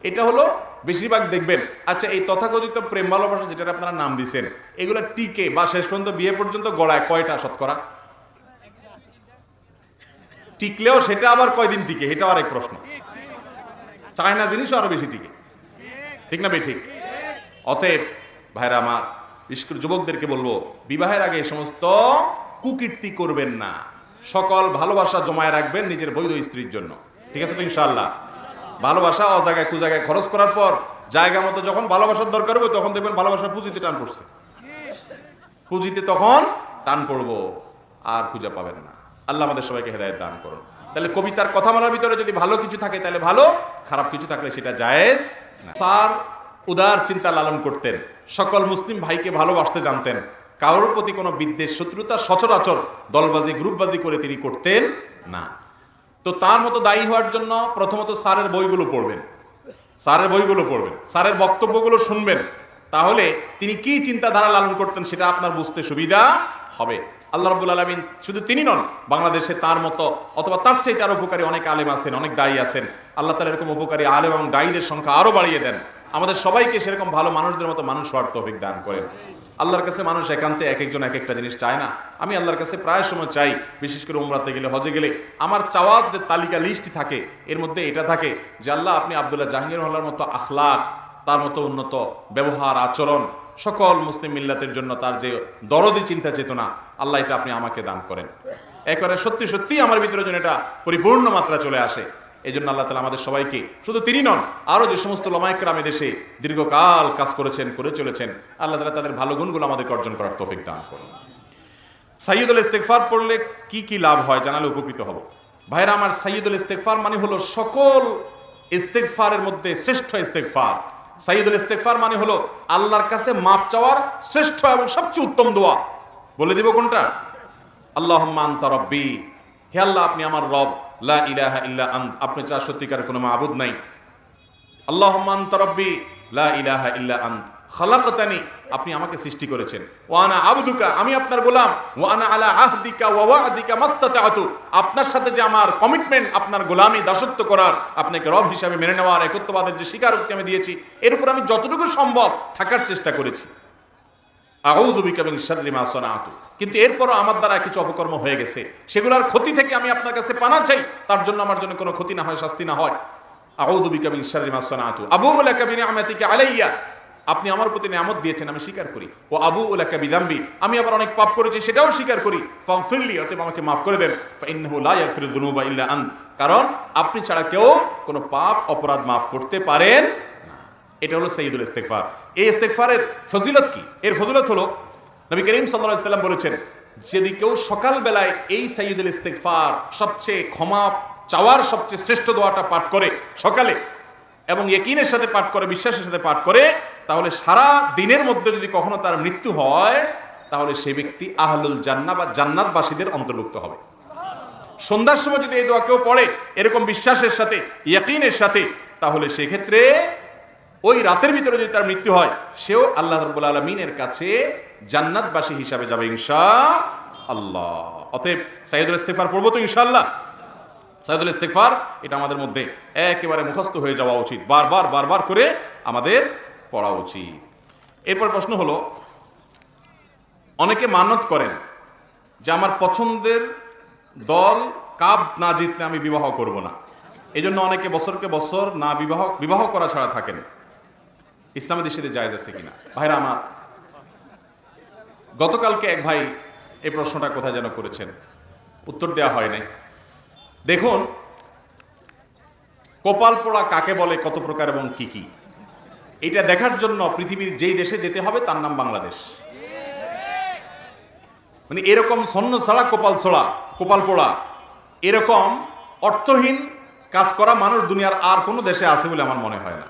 এটা হলো বেশিরভাগ দেখবেন। আচ্ছা, এই তথাকথিত প্রেম ভালোবাসা যেটা আপনারা নাম দিচ্ছেন, এগুলো টিকে বা শেষ পর্যন্ত বিয়ে পর্যন্ত গড়ায় কয়টা শতকরা? টিকলেও সেটা আবার কয়দিন টিকে, এটা আরেক প্রশ্ন। চায়না জিনিসও আরো বেশি টিকে, ঠিক না বেঠিক? অতএব ভাইরা আমার, বিশেষ করে যুবকদেরকে বলবো, বিবাহের আগে সমস্ত কুকীর্তি করবেন না। সকল ভালোবাসা জমায় রাখবেন নিজের বৈধ স্ত্রীর জন্য, ঠিক আছে তো ইনশাআল্লাহ? ভালোবাসা অজায়গায় কুজায়গায় খরচ করার পর জায়গা মতো যখন ভালোবাসার দরকার হবে, তখন দেখবেন ভালোবাসার পুঁজিতে টান পড়ছে, পুঁজিতে তখন টান পড়বো, আর খুঁজে পাবেন না। আল্লাহ আমাদের সবাইকে হেদায়েত দান করুন। তাহলে কবিতার কথামালার ভিতরে যদি ভালো কিছু থাকে তাহলে ভালো, খারাপ কিছু থাকলে সেটা জায়েজ না। স্যার উদার চিন্তা লালন করতেন, সকল মুসলিম ভাইকে ভালোবাসতে জানতেন, কারোর প্রতি কোনো বিদ্বেষ শত্রুতা সচরাচর দলবাজি গ্রুপবাজি করে তিনি করতেন না। তো তার মতো দায়ী হওয়ার জন্য প্রথমত স্যারের বইগুলো পড়বেন, স্যারের বইগুলো পড়বেন, স্যারের বক্তব্যগুলো শুনবেন, তাহলে তিনি কি চিন্তাধারা লালন করতেন সেটা আপনার বুঝতে সুবিধা হবে। আল্লাহ রাব্বুল আলামিন শুধু তিনি নন, বাংলাদেশে তার মতো অথবা তার চাইতে আরো উপকারী অনেক আলেম আছেন, অনেক দায়ী আছেন। আল্লাহ তাআলা এরকম উপকারী আলেম এবং দায়ীদের সংখ্যা আরো বাড়িয়ে দেন। আমাদের সবাইকে সেরকম ভালো মানুষদের মতো মানুষ হওয়ার তৌফিক দান করেন। আল্লাহর কাছে মানুষ একান্তে এক একজন এক একটা জিনিস চায় না। আমি আল্লাহর কাছে প্রায় সময় চাই, বিশেষ করে উমরাতে গেলে, হজে গেলে, আমার চাওয়ার যে তালিকা লিস্টটি থাকে এর মধ্যে এটা থাকে যে আল্লাহ আপনি আব্দুল্লাহ জাহাঙ্গীর মোল্লার মতো আখলাক, তার মতো উন্নত ব্যবহার আচরণ, সকল মুসলিম মিল্লাতের জন্য তার যে দরদি চিন্তা চেতনা, আল্লাহ এটা আপনি আমাকে দান করেন। একবারে সত্যি সত্যি আমার ভিতরে যেন এটা পরিপূর্ণ মাত্রা চলে আসে। এই জন্য আল্লাহ তাআলা আমাদের সবাইকে, শুধু তিনি নন, আরও যে সমস্ত উলামায়ে কেরাম দেশে দীর্ঘকাল কাজ করেছেন, করে চলেছেন, আল্লাহ তাআলা তাদের ভালো গুণগুলো আমাদেরকে অর্জন করার তৌফিক দান করুন। সাইয়্যিদুল ইস্তিগফার পড়লে কি কি লাভ হয় জানালে উপকৃত হব। ভাইরা আমার, সাইয়্যিদুল ইস্তেগফার মানে হলো সকল ইস্তেগফারের মধ্যে শ্রেষ্ঠ ইস্তেগফার। সাইয়্যিদুল ইস্তেগফার মানে হলো আল্লাহর কাছে মাপ চাওয়ার শ্রেষ্ঠ এবং সবচেয়ে উত্তম দোয়া। বলে দিব কোনটা? আল্লাহুম্মা আনতা রাব্বি, হে আল্লাহ আপনি আমার রব, লা ইলাহা ইল্লা আন্ত, আপনি ছাড়া সত্যিকার কোনো মাবুদ নাই। আল্লাহুম্মা আনতা রাব্বি লা ইলাহা ইল্লা আন্ত খালাকতানি, আপনি আমাকে সৃষ্টি করেছেন। ওয়া আনা আবদুকা, আমি আপনার গোলাম। ওয়া আনা আলা আহদিকা ওয়া ওয়া'দিকা মাস্তাতা'তু, আপনার সাথে যে আমার কমিটমেন্ট, আপনার গোলামি দাসত্ব করার, আপনাকে রব হিসাবে মেনে নেওয়ার, একত্ববাদের যে স্বীকারোক্তি আমি দিয়েছি, এর উপর আমি যতটুকু সম্ভব থাকার চেষ্টা করেছি। আউযু বিকা মিন শাররি মা সানাতু, কিন্তু এরপরও আমার দ্বারা কিছু অপকর্ম হয়ে গেছে, সেগুলোর ক্ষতি থেকে আমি আপনার কাছে পানা চাই, তার জন্য আমার জন্য কোনো ক্ষতি না হয়, শাস্তি না হয়। আউযু বিকা মিন শাররি মা সানাতু আবুউ লাকা বিনি'মাতিকা আলাইয়া, আপনি আমার প্রতি নিয়ামত দিয়েছেন, আমি স্বীকার করি। ও আবুউ লাকা বিযামবি, আমি আবার অনেক পাপ করেছি, সেটাও স্বীকার করি। ফাগফিরলি, অতএব আমাকে মাফ করে দেন। ফাইন্নাহু লা ইয়াগফিরুয যুনুবা ইল্লা আন্ত, কারণ আপনি ছাড়া কেউ কোনো পাপ অপরাধ মাফ করতে পারেন না। এটা হলো সাইয়্যিদুল ইস্তেগফার। এই ইস্তেগফারের ফজিলত কি? এর ফজিলত হলো নবী করিম সাল্লাল্লাহু আলাইহি সাল্লাম বলেছেন, যদি কেউ সকাল বেলায় এই সাইয়্যিদুল ইস্তেগফার, সবচেয়ে ক্ষমা চাওয়ার সবচেয়ে শ্রেষ্ঠ দোয়াটা পাঠ করে সকালে, এবং ইয়াকিনের সাথে পাঠ করে, বিশ্বাসের সাথে পাঠ করে, তাহলে সারা দিনের মধ্যে যদি কখনো তার মৃত্যু হয়, তাহলে সেই ব্যক্তি আহলুল জান্নাহ বা জান্নাতবাসীদের অন্তর্ভুক্ত হবে। সন্ধ্যার সময় যদি এই দোয়া কেউ পড়ে এরকম বিশ্বাসের সাথে, ইয়াকিনের সাথে, তাহলে সেক্ষেত্রে ওই রাতের ভিতরে যদি তার মৃত্যু হয়, সেও আল্লাহ রাব্বুল আলামিনের কাছে জান্নাতবাসী হিসাবে যাবে ইনশাআল্লাহ। অতএব সাইয়্যিদুল ইস্তেগফার পড়বো তো ইনশাআল্লাহ। সাইয়্যিদুল ইস্তেগফার এটা আমাদের মধ্যে একেবারে মুখস্থ হয়ে যাওয়া উচিত, বারবার করে আমাদের পড়া উচিত। এরপর প্রশ্ন হলো, অনেকে মানত করেন যে আমার পছন্দের দল কাপ না জিতলে আমি বিবাহ করব না, এই জন্য অনেকে বছরকে বছর না বিবাহ করা ছাড়া থাকেন। ইসলামের দৃষ্টিতে জায়েজ আছে কিনা? ভাইরা আমার, গতকালকে এক ভাই এই প্রশ্নটা কোথায় যেন করেছেন, উত্তর দেওয়া হয় নাই। দেখুন, কপাল পোড়া কাকে বলে, কত প্রকার এবং কি কি, এটা দেখার জন্য পৃথিবীর যেই দেশে যেতে হবে তার নাম বাংলাদেশ। মানে এরকম সন্ন ছাড়া কপাল পোড়া, এরকম অর্থহীন কাজ করা মানুষ দুনিয়ার আর কোনো দেশে আছে বলে আমার মনে হয় না।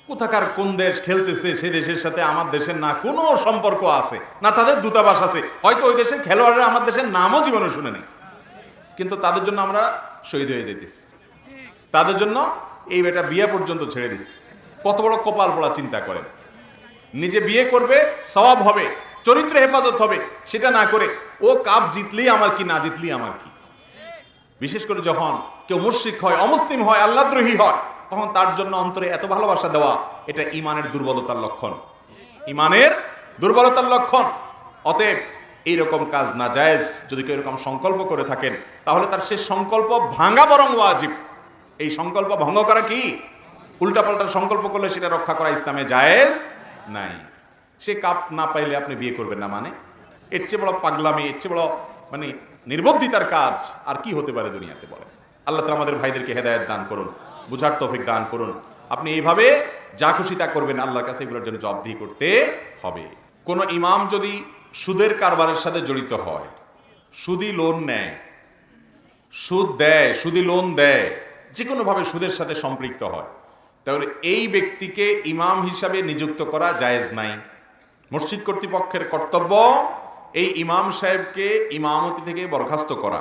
কোথাকার কোন দেশ খেলতেছে, সে দেশের সাথে আমার দেশের না কোনো সম্পর্ক আছে, না তাদের দূতাবাস আছে, হয়তো ওই দেশের খেলোয়াড়রা আমার দেশের নামও জীবনে শুনে নেই, কিন্তু তাদের জন্য আমরা শহীদ হয়ে যেতেছি, তাদের জন্য এই বেটা বিয়ে পর্যন্ত ছেড়ে দিস। কত বড় কপাল পোড়া চিন্তা করেন। নিজে বিয়ে করবে, সওয়াব হবে, চরিত্র হেফাজত হবে, সেটা না করে ও কাপ জিতলেই আমার কি, না জিতলেই আমার কি। বিশেষ করে যখন কেউ মুশরিক হয়, অমুসলিম হয়, আল্লাহদ্রোহী হয়, তখন তার জন্য অন্তরে এত ভালোবাসা দেওয়া, এটা ঈমানের দুর্বলতার লক্ষণ, ঈমানের দুর্বলতার লক্ষণ। অতএব এইরকম কাজ নাজায়েজ। যদি কেউ এরকম সংকল্প করে থাকেন, তাহলে তার সে সংকল্প ভাঙা বরং ওয়াজিব। এই সংকল্প ভঙ্গ করা কি? উল্টাপাল্টা সংকল্প করলে সেটা রক্ষা করা ইসলামে জায়েজ নাই। সে কাপ না পাইলে আপনি বিয়ে করবেন না, মানে এর চেয়ে বড় পাগলামি, এর চেয়ে বড় মানে নির্বুদ্ধিতার কাজ আর কি হতে পারে দুনিয়াতে? বলেন। আল্লাহ তাআলা আমাদের ভাইদেরকে হেদায়েত দান করুন, বুঝার তৌফিক দান করুন। আপনি এইভাবে যা খুশি তা করবেন, আল্লাহর কাছে এগুলোর জন্য জবাবদিহি করতে হবে। কোনো ইমাম যদি সুদের কারবারের সাথে জড়িত হয়, সুদি লোন নেয়, সুদ দেয়, সুদি লোন দেয়, যে কোনোভাবে সুদের সাথে সম্পৃক্ত হয়, তাহলে এই ব্যক্তিকে ইমাম হিসাবে নিযুক্ত করা জায়েজ নাই। মসজিদ কর্তৃপক্ষের কর্তব্য এই ইমাম সাহেবকে ইমামতি থেকে বরখাস্ত করা।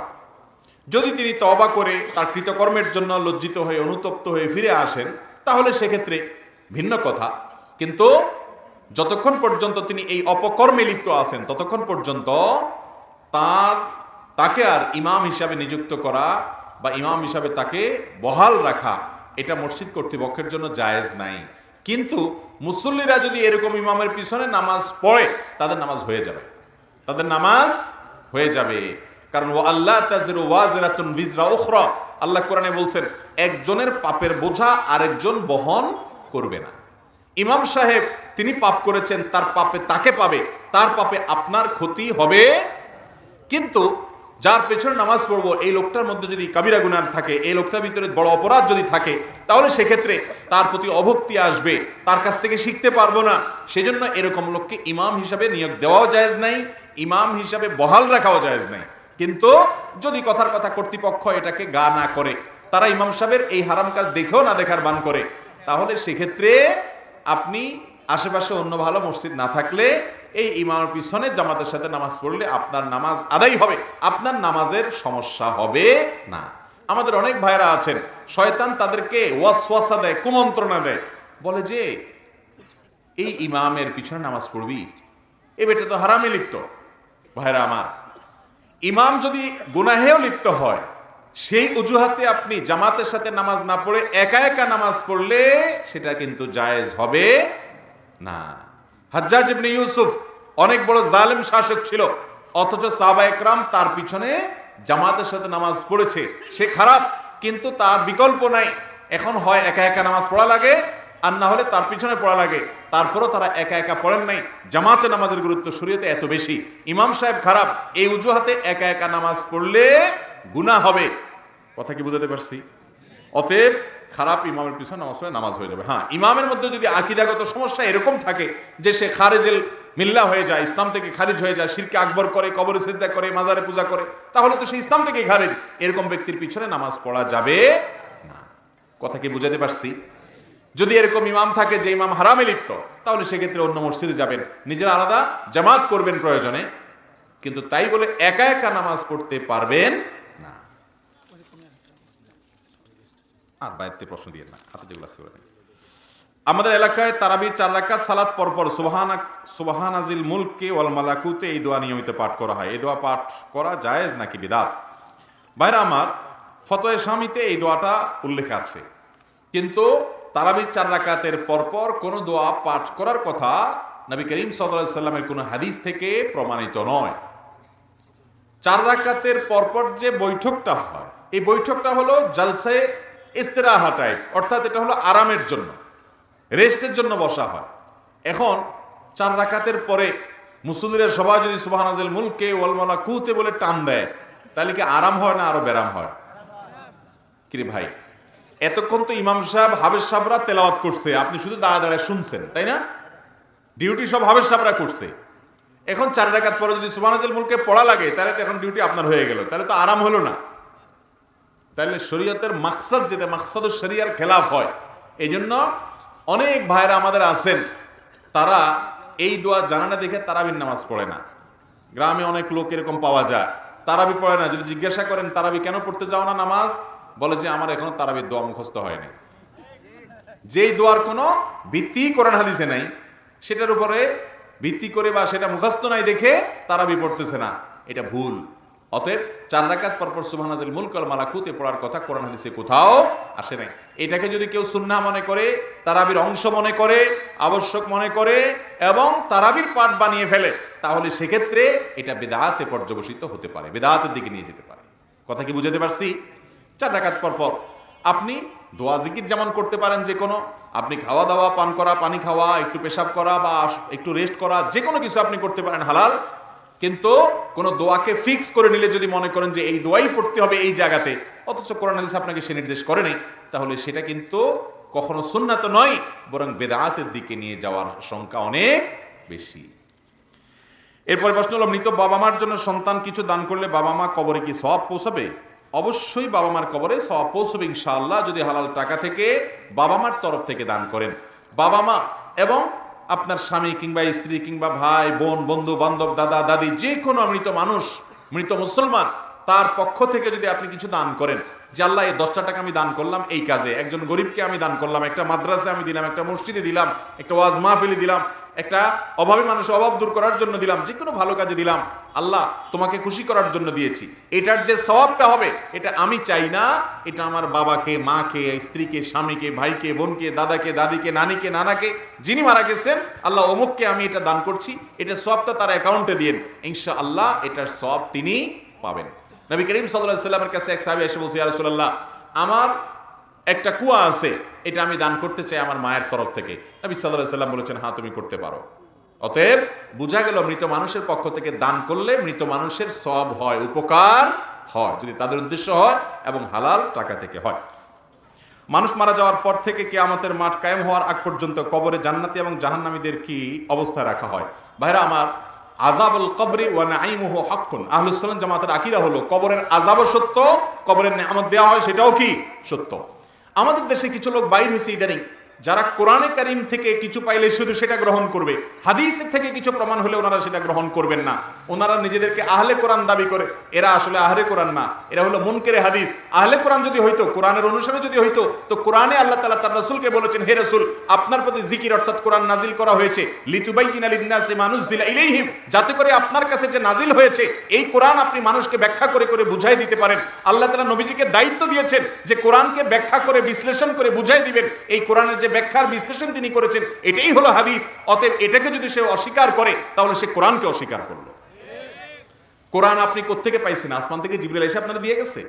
যদি তিনি তওবা করে তার কৃতকর্মের জন্য লজ্জিত হয়ে, অনুতপ্ত হয়ে ফিরে আসেন, তাহলে সেক্ষেত্রে ভিন্ন কথা। কিন্তু যতক্ষণ পর্যন্ত তিনি এই অপকর্মে লিপ্ত আছেন, ততক্ষণ পর্যন্ত তাকে আর ইমাম হিসাবে নিযুক্ত করা বা ইমাম হিসাবে তাকে বহাল রাখা, এটা মসজিদ কর্তৃপক্ষের জন্য জায়েজ নাই। কিন্তু মুসল্লিরা যদি এরকম ইমামের পিছনে নামাজ পড়ে, তাদের নামাজ হয়ে যাবে, তাদের নামাজ হয়ে যাবে। কারণ ও আল্লাহ তাজিরু ওয়াজিরাতুন বিজরা উখরা, আল্লাহ কোরআনে বলছেন একজনের পাপের বোঝা আরেকজন বহন করবে না। ইমাম সাহেব তিনি পাপ করেছেন, তার পাপে তাকে পাবে, তার পাপে আপনার ক্ষতি হবে। কিন্তু যার পেছনে নামাজ পড়বো, এই লোকটার মধ্যে যদি কাবিরা গুনাহ থাকে, এই লোকটার ভিতরে বড় অপরাধ যদি থাকে, তাহলে সেক্ষেত্রে তার প্রতি অভক্তি আসবে, তার কাছ থেকে শিখতে পারবো না। সেজন্য এরকম লোককে ইমাম হিসাবে নিয়োগ দেওয়াও জায়েজ নাই, ইমাম হিসাবে বহাল রাখাও জায়েজ নাই। কিন্তু যদি কথার কথা কর্তৃপক্ষ এটাকে গা না করে, তারা ইমাম সাহেবের এই হারাম কাজ দেখেও না দেখার বান করে, তাহলে সেক্ষেত্রে আপনি আশেপাশে অন্য ভালো মসজিদ না থাকলে এই ইমামের পিছনে জামাতের সাথে নামাজ পড়লে আপনার নামাজ আদায় হবে, আপনার নামাজের সমস্যা হবে না। আমাদের অনেক ভাইরা আছেন, শয়তান তাদেরকে ওয়াসওয়াসা দেয়, কুমন্ত্রণা দেয়, বলে যে এই ইমামের পিছনে নামাজ পড়বি, এ বেটা তো হারামে লিপ্ত। ভাইরা আমার, ইমাম যদি গুনাহেও লিপ্ত হয়, সেই অজুহাতে আপনি জামাতের সাথে নামাজ না পড়ে একা একা নামাজ পড়লে সেটা কিন্তু জায়েজ হবে না। হাজ্জাজ ইবনে ইউসুফ অনেক বড় জালেম শাসক ছিল, অথচ সাহাবা একরাম তার পিছনে জামাতের সাথে নামাজ পড়েছে। সে খারাপ, কিন্তু তার বিকল্প নাই। এখন হয় একা একা নামাজ পড়া লাগে, আর না হলে তার পিছনে পড়া লাগে। তারপরও তারা একা একা পড়েন নাই। জামাতে নামাজের গুরুত্ব শরীয়তে এত বেশি। ইমাম সাহেব খারাপ, এই অজুহাতে একা একা নামাজ পড়লে গুনাহ হবে। কথা কি বুঝাতে পারছি? অতএব খারাপ ইমামের পিছনে নামাজ পড়লে নামাজ হয়ে যাবে। হ্যাঁ, ইমামের মধ্যে যদি আকীদাগত সমস্যা এরকম থাকে যে সে খারেজেল মিল্লাহ হয়ে যায়, ইসলাম থেকে খারিজ হয়ে যায়, শিরকে আকবর করে, কবরে সিজদা করে, মাজারে পূজা করে, তাহলে তো সে ইসলাম থেকে খারিজ। এরকম ব্যক্তির পিছনে নামাজ পড়া যাবে না। কথা কি বুঝাতে পারছি? যদি এরকম ইমাম থাকে যে ইমাম হারামে লিপ্ত, তাহলে সেক্ষেত্রে অন্য মসজিদে যাবেন, নিজের আলাদা জামাত করবেন প্রয়োজনে, কিন্তু তাই বলে একা একা নামাজ পড়তে পারবেন না। আর বাইরে প্রশ্ন দিয়ে না, হাতে যেগুলো আছে করে। আমাদের এলাকায় তারাবির 4 রাকাত সালাত পরপর সুবহানাজিল মুলকি ওয়াল মালাকুতে এই দোয়া নিয়মিত পাঠ করা হয়। এই দোয়া পাঠ করা জায়েজ নাকি বিদআত? ভাইরা আমার, ফতোয়া শামিতে এই দোয়াটা উল্লেখ আছে, কিন্তু তারাবির 4 রাকাতের পরপর কোন দোয়া পাঠ করার কথা নবী করিম সাল্লাল্লাহু আলাইহি সাল্লামের কোন হাদিস থেকে প্রমাণিত নয়। 4 রাকাতের পরপর যে বৈঠকটা হয়, এই বৈঠকটা হলো জালসায়ে ইস্তিরাহা টাইপ, অর্থাৎ এটা হলো আরামের জন্য, রেস্টের জন্য বসা হয়। এখন 4 রাকাতের পরে মুসল্লিরা সবাই যদি সুবহানাল মুলকে ওয়াল মালাকুতে বলে টান দেয়, তাহলে কি আরাম হয় না আরো ব্যারাম হয়? কিরে ভাই, এতক্ষণ তো ইমাম সাহেব হাফেজ সাহেবরা তেলাওয়াত করছে, আপনি শুধু দাঁড়া দাঁড়ায় শুনছেন, তাই না? ডিউটি সব হাফেজ সাহেবরা করছে। এখন 4 রাকাত পরে যদি সুবহানাল মুলকে পড়া লাগে, তাহলে তো এখন ডিউটি আপনার হয়ে গেল, তাহলে তো আরাম হলো না। তাহলে শরীয়তের মাকসাদ যেটা, মাকসাদুশ শরিয়ার খেলাফ হয়। এই জন্য অনেক ভাইরা আমাদের আছেন, তারা এই দোয়া জানা না দেখে তারাবির নামাজ পড়ে না। গ্রামে অনেক লোক এরকম পাওয়া যায়, তারাবি পড়ে না। যদি জিজ্ঞাসা করেন তারাবি কেন পড়তে যাও না নামাজ, বলে যে আমার এখনো তারাবির দোয়া মুখস্থ হয়নি। যেই দোয়ার কোনো ভিত্তি কোরআন হাদিসে নাই, সেটার উপরে ভিত্তি করে বা সেটা মুখস্থ নাই দেখে তারাবি পড়তেছে না, এটা ভুল। অতএব 4 রাকাত পরপর সুবহানাল মুলক ওয়াল মালাকুতে পড়ার কথা কোরআন হাদিসে কোথাও আসে নাই। এটাকে যদি কেউ সুন্নাহ মনে করে, তারাবির অংশ মনে করে, আবশ্যক মনে করে এবং তারাবির পাঠ বানিয়ে ফেলে, তাহলে সেক্ষেত্রে এটা বিদআতে পর্যবসিত হতে পারে, বিদআতের দিকে নিয়ে যেতে পারে। কথা কি বুঝাতে পারছি? 4 রাকাত পরপর আপনি দোয়া জিকির যেমন করতে পারেন, যে কোনো আপনি খাওয়া দাওয়া, পান করা, পানি খাওয়া, একটু পেশাব করা বা একটু রেস্ট করা, যে কোনো কিছু আপনি করতে পারেন, হালাল। কিন্তু কোনো দোয়াকে ফিক্স করে নিলে যদি মনে করেন যে এই দোয়াই পড়তে হবে এই জায়গাতে, অথচ কোরআন হাদিস আপনাকে সে নির্দেশ করে নেই, তাহলে সেটা কিন্তু কখনো সুন্নাত নয়, বরং বেদাতের দিকে নিয়ে যাওয়ার সংখ্যা অনেক বেশি। এরপরে প্রশ্ন হলো, মৃত বাবা মার জন্য সন্তান কিছু দান করলে বাবা মা কবরে কি সওয়াব পৌঁছাবে? অবশ্যই বাবা মার কবরে সওয়াব পৌঁছবে ইনশাআল্লাহ, যদি হালাল টাকা থেকে বাবা মার তরফ থেকে দান করেন। বাবা মা এবং আপনার স্বামী কিংবা স্ত্রী কিংবা ভাই বোন, বন্ধু বান্ধব, দাদা দাদি, যে কোনো মৃত মানুষ, মৃত মুসলমান, তার পক্ষ থেকে যদি আপনি কিছু দান করেন, যে আল্লাহ এই 10টা টাকা আমি দান করলাম এই কাজে, একজন গরিবকে আমি দান করলাম, একটা মাদ্রাসা আমি দিলাম, একটা মসজিদে দিলাম, একটা ওয়াজ মাহফিলে দিলাম, একটা অভাবী মানুষের অভাব দূর করার জন্য দিলাম, যে কোনো ভালো কাজে দিলাম, আল্লাহ তোমাকে খুশি করার জন্য দিয়েছি, এটার যে সওয়াবটা হবে এটা আমি চাই না, এটা আমার বাবাকে, মাকে, স্ত্রীকে, স্বামীকে, ভাইকে, বোনকে, দাদাকে, দাদিকে, নানিকে, নানাকে, যিনি মারা গেছেন, আল্লাহ অমুককে আমি এটা দান করছি, এটা সওয়াবটা তার অ্যাকাউন্টে দিন, ইনশাআল্লাহ এটার সওয়াব তিনি পাবেন। নবী করিম সাল্লাল্লাহু আলাইহি ওয়াসাল্লামের কাছে এক সাহাবী এসে বলছে, ইয়া রাসূলুল্লাহ, আমার একটা কুয়া আছে, এটা আমি দান করতে চাই আমার মায়ের তরফ থেকে। নবী সাল্লাল্লাহু আলাইহি ওয়াসাল্লাম বলেছেন, হ্যাঁ তুমি করতে পারো। অতএব বোঝা গেল মৃত মানুষের পক্ষ থেকে দান করলে মৃত মানুষের সওয়াব হয়, উপকার হয়, যদি তাদের উদ্দেশ্য হয় এবং হালাল টাকা থেকে হয়। মানুষ মারা যাওয়ার পর থেকে কিয়ামতের মাঠ কায়েম হওয়ার আগ পর্যন্ত কবরে জান্নাতি এবং জাহান্নামীদের কি অবস্থা রাখা হয়? ভাইরা আমার, আযাবুল কবরি ওয়া নাঈমুহু হাক্কুন। আহলুস সুন্নাহ জামাতের আকীদা হলো কবরের আযাবও সত্য, কবরের নিয়ামত দেওয়া হয় সেটাও কি সত্য। আমাদের দেশে কিছু লোক বাইর হয়েছে ইদানিং, যারা কোরআনে কারীম থেকে কিছু পাইলে শুধু সেটা গ্রহণ করবে, হাদিসের থেকে কিছু প্রমাণ হলে ওনারা সেটা গ্রহণ করবেন না। ওনারা নিজেদেরকে আহলে কোরআন দাবি করে, এরা আসলে আহলে কোরআন না, এরা হলো মুনকেরে হাদিস। আহলে কোরআন যদি হইতো, কোরআনের অনুসারে যদি হইতো, তো কোরআনে আল্লাহ তাআলা তার রাসূলকে বলেছেন, হে রাসূল আপনার প্রতি জিকির অর্থাৎ কোরআন নাজিল করা হয়েছে লিতুবাইয়িনা লিন-নাসি মা নুযিলা ইলাইহিম, যাতে করে আপনার কাছে যে নাজিল হয়েছে এই কোরআন আপনি মানুষকে ব্যাখ্যা করে করে বুঝাই দিতে পারেন। আল্লাহ তাআলা নবীজিকে দায়িত্ব দিয়েছেন যে কোরআনকে ব্যাখ্যা করে বিশ্লেষণ করে বুঝাই দিবেন। এই কোরআনের যে ব্যাখ্যার বিশ্লেষণ তিনি করেছেন এটাই হলো হাদিস। অতএব এটাকে যদি সে অস্বীকার করে তাহলে সে কোরআনকে অস্বীকার করলো। কোরআন আপনি কোত্থেকে পাইছেন? আসমান থেকে জিবরিল এসে আপনারা দিয়ে গেছে?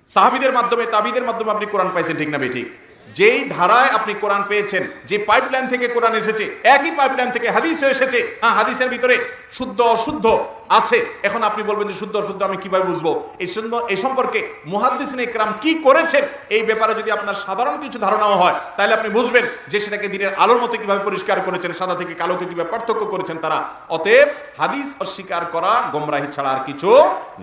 সাহাবীদের মাধ্যমে, তাবিদের মাধ্যমে আপনি কোরআন পাইছেন, ঠিক না বেঠিক? যেই ধারায় আপনি কোরআন পেয়েছেন, যে পাইপলাইন থেকে কোরআন এসেছে, একই পাইপলাইন থেকে হাদিসও এসেছে। হ্যাঁ, হাদিসের ভিতরে শুদ্ধ অশুদ্ধ আছে। এখন আপনি বলবেন যে শুদ্ধ অশুদ্ধ আমি কিভাবে বুঝবো? এই সম্পর্কে মুহাদ্দিসিনে ইকরাম কি করেছেন এই ব্যাপারে যদি আপনার সাধারণ কিছু ধারণাও হয়, তাহলে আপনি বুঝবেন যে সেটাকে দিনের আলোর মতো কিভাবে পরিষ্কার করেছেন, সাদা থেকে কালোকে কিভাবে পার্থক্য করেছেন তারা। অতএব হাদিস অস্বীকার করা গোমরাহি ছাড়া আর কিছু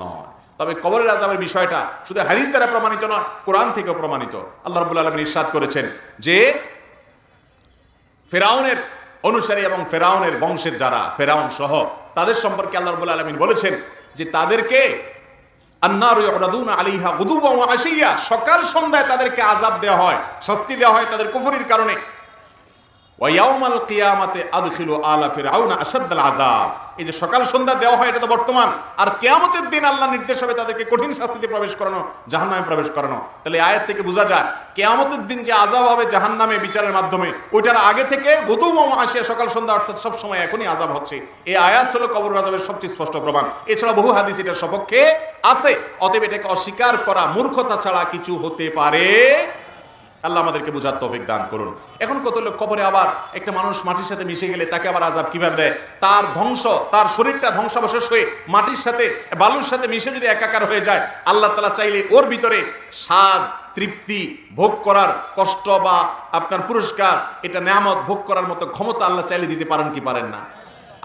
নয়। তবে কবরের আযাবের বিষয়টা শুধু হাদিস দ্বারা প্রমাণিত নয়, কোরআন থেকেও প্রমাণিত। আল্লাহ রাব্বুল আলামিন ইরশাদ করেছেন যে ফেরাউনের অনুসারী এবং ফেরাউনের বংশের যারা, ফেরাউন সহ তাদের সম্পর্কে আল্লাহ রাব্বুল আলামিন বলেছেন যে তাদেরকে আন্নারু ইউরাদুনা আলাইহা গুদুওয়ান ওয়া আশিয়া, সকাল সন্ধ্যায় তাদেরকে আযাব দেওয়া হয়, শাস্তি দেওয়া হয় তাদের কুফরির কারণে। ওয়া ইয়াউমাল কিয়ামাতে আদখিলু আলা ফিরআউনা আশাদ্দাল আযাব, এই যে সকাল সন্ধ্যা দেওয়া হয় এটা তো বর্তমান, আর কিয়ামতের দিন আল্লাহ নির্দেশ হবে তাদেরকে কঠিন শাস্তিতে প্রবেশ করানো, জাহান্নামে প্রবেশ করানো। তাহলে আয়াত থেকে বোঝা যায় কিয়ামতের দিন যে আযাব হবে জাহান্নামে বিচারের মাধ্যমে, ওইটার আগে থেকে গুদুওয়ান ওয়া আশিয়া, সকাল সন্ধ্যা অর্থাৎ সব সময় এখনই আযাব হচ্ছে। এই আয়াত হলো কবর আযাবের সবচেয়ে স্পষ্ট প্রমাণ। এছাড়া বহু হাদিস এটার সপক্ষে আছে। অতএব এটাকে অস্বীকার করা মূর্খতা ছাড়া কিছু হতে পারে। আল্লাহ আমাদেরকে বুঝার তৌফিক দান করুন। এখন কত লোক কবরে আবার একটা মানুষ মাটির সাথে মিশে গেলে তাকে আবার আযাব কিভাবে দেয়? তার ধ্বংস, তার শরীরটা ধ্বংসাবশেষ হয়ে মাটির সাথে বালুর সাথে মিশে যদি একাকার হয়ে যায়, আল্লাহ তাআলা চাইলে ওর ভিতরে স্বাদ, তৃপ্তি ভোগ করার, কষ্ট বা আপনার পুরস্কার, এটা নিয়ামত ভোগ করার মতো ক্ষমতা আল্লাহ চাইলে দিতে পারেন কি পারেন না?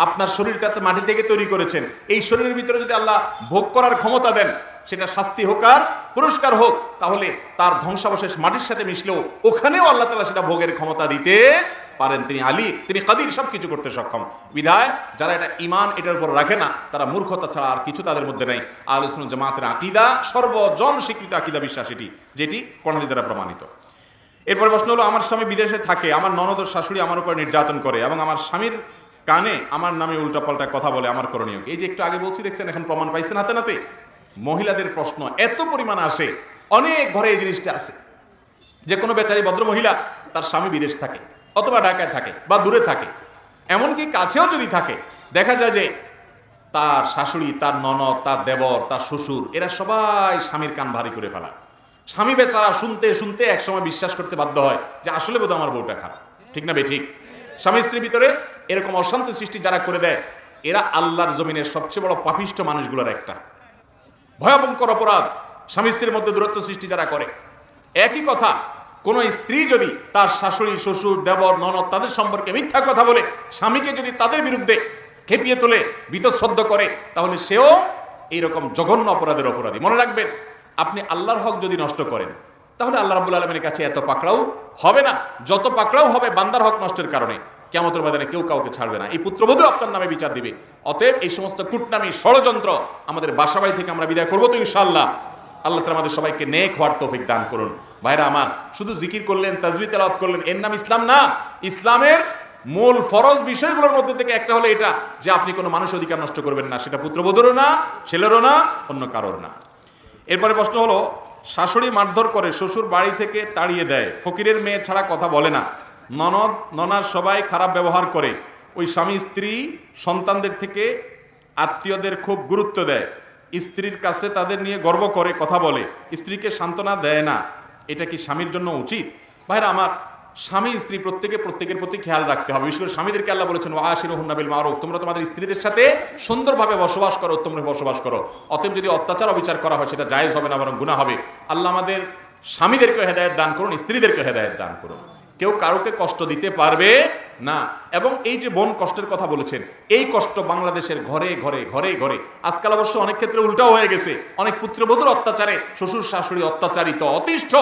আপনার শরীরটাতে মাটি থেকে তৈরি করেছেন, এই শরীরের ভিতরে যদি আল্লাহ ভোগ করার ক্ষমতা দেন, সেটা শাস্তি হোক আর পুরস্কার হোক, তাহলে তার ধ্বংসাবশেষ মাটির সাথে মিশলেও ওখানেও আল্লাহ তাআলা সেটা ভোগের ক্ষমতা দিতে পারেন। তিনি আলী, তিনি কাদির, সবকিছু করতে সক্ষম। বিধায় যারা এটা ঈমান এটার উপর রাখে না, তারা মূর্খতা ছাড়া আর কিছু তাদের মধ্যে নাই। আহলুস সুন্নাহ জামাতের আকীদা সর্বজন স্বীকৃত আকীদা, বিশ্বাস এটি, যেটি কোরআন হাদিস দ্বারা প্রমাণিত। এরপরে প্রশ্ন হলো, আমার স্বামী বিদেশে থাকে, আমার ননদ ও শাশুড়ি আমার উপর নির্যাতন করে এবং আমার স্বামীর কানে আমার নামে উল্টাপাল্টা কথা বলে, আমার করণীয় কি? এই যে একটু আগে বলছি, দেখছেন এখন প্রমাণ পাইছেন হাতে নাতে। মহিলাদের প্রশ্ন এত পরিমাণ আসে, অনেক ঘরে এই জিনিসটা আছে যে কোনো বেচারি ভদ্র মহিলা, তার স্বামী বিদেশ থাকে অথবা ঢাকায় থাকে বা দূরে থাকে, এমনকি কাছেও যদি থাকে, দেখা যায় যে তার শাশুড়ি, তার ননদ, তার দেবর, তার শ্বশুর, এরা সবাই স্বামীর কান ভারী করে ফেলা। স্বামী বেচারা শুনতে শুনতে একসময় বিশ্বাস করতে বাধ্য হয় যে আসলে বোধহয় আমার বউটা খারাপ, ঠিক না বেঠিক? স্বামী স্ত্রীর ভিতরে এরকম অশান্তি সৃষ্টি যারা করে দেয়, এরা আল্লাহর জমিনের সবচেয়ে বড় পাপিষ্ঠ মানুষগুলোর একটা। ভয়াবঙ্কর অপরাধ স্বামী স্ত্রীর মধ্যে দূরত্ব সৃষ্টি যারা করে। একই কথা, কোন স্ত্রী যদি তার শাশুড়ি, শ্বশুর, দেবর, ননদ তাদের সম্পর্কে মিথ্যা কথা বলে, স্বামীকে যদি তাদের বিরুদ্ধে খেপিয়ে তোলে, বীতশ্রদ্ধ করে, তাহলে সেও এইরকম জঘন্য অপরাধের অপরাধী। মনে রাখবেন, আপনি আল্লাহর হক যদি নষ্ট করেন, তাহলে আল্লাহ রাব্বুল আলামিনের কাছে এত পাকড়াও হবে না যত পাকড়াও হবে বান্দার হক নষ্টের কারণে। কিয়ামতের ময়দানে কেউ কাউকে ছাড়বে না, এই পুত্রবধূ আপনার নামে বিচার দিবে। অতএব এই সমস্ত কুটনামি, ষড়যন্ত্র আমাদের বাসাবাড়ি থেকে আমরা বিদায় করবো তো ইনশাআল্লাহ। আল্লাহ তাআলা আমাদের সবাইকে নেক হওয়ার তৌফিক দান করুন। ভাইরা আমার, শুধু জিকির করলেন, তাসবিহ তেলাওয়াত করলেন, এর নাম ইসলাম না। ইসলামের মূল ফরজ বিষয়গুলোর মধ্যে থেকে একটা হলো এটা যে আপনি কোনো মানুষ অধিকার নষ্ট করবেন না, সেটা পুত্রবধূরও না, ছেলেরও না, অন্য কারোর না। এরপরে প্রশ্ন হলো, শাশুড়ি মারধর করে, শ্বশুর বাড়ি থেকে তাড়িয়ে দেয়, ফকিরের মেয়ে ছাড়া কথা বলে না, ননদ ননার সবাই খারাপ ব্যবহার করে, ওই স্বামী স্ত্রী সন্তানদের থেকে আত্মীয়দের খুব গুরুত্ব দেয়, স্ত্রীর কাছে তাদের নিয়ে গর্ব করে, কথা বলে, স্ত্রীকে সান্ত্বনা দেয় না, এটা কি স্বামীর জন্য উচিত? ভাইরা আমার, স্বামী স্ত্রী প্রত্যেকের প্রতি খেয়াল রাখতে হবে। বিশেষ করে স্বামীদেরকে আল্লাহ বলেছেন ওয়াশিরুহুন্না বিল মারুফ, তোমরা তোমাদের স্ত্রীদের সাথে সুন্দরভাবে বসবাস করো, উত্তমভাবে বসবাস করো। অতএব যদি অত্যাচার অবিচার করা হয় সেটা জায়েজ হবে না, বরং গুনাহ হবে। আল্লাহ আমাদের স্বামীদেরকে হেদায়েত দান করুন, স্ত্রীদেরকে হেদায়েত দান করুন। কেউ কারোকে কষ্ট দিতে পারবে না। এবং এই যে বোন কষ্টের কথা বলেছেন, এই কষ্ট বাংলাদেশের ঘরে ঘরে ঘরে ঘরে। আজকাল অবশ্য অনেক ক্ষেত্রে উল্টাও হয়ে গেছে। অনেক পুত্রবধূর অত্যাচারে শ্বশুর শাশুড়ি অত্যাচারিত, অতিষ্ঠ,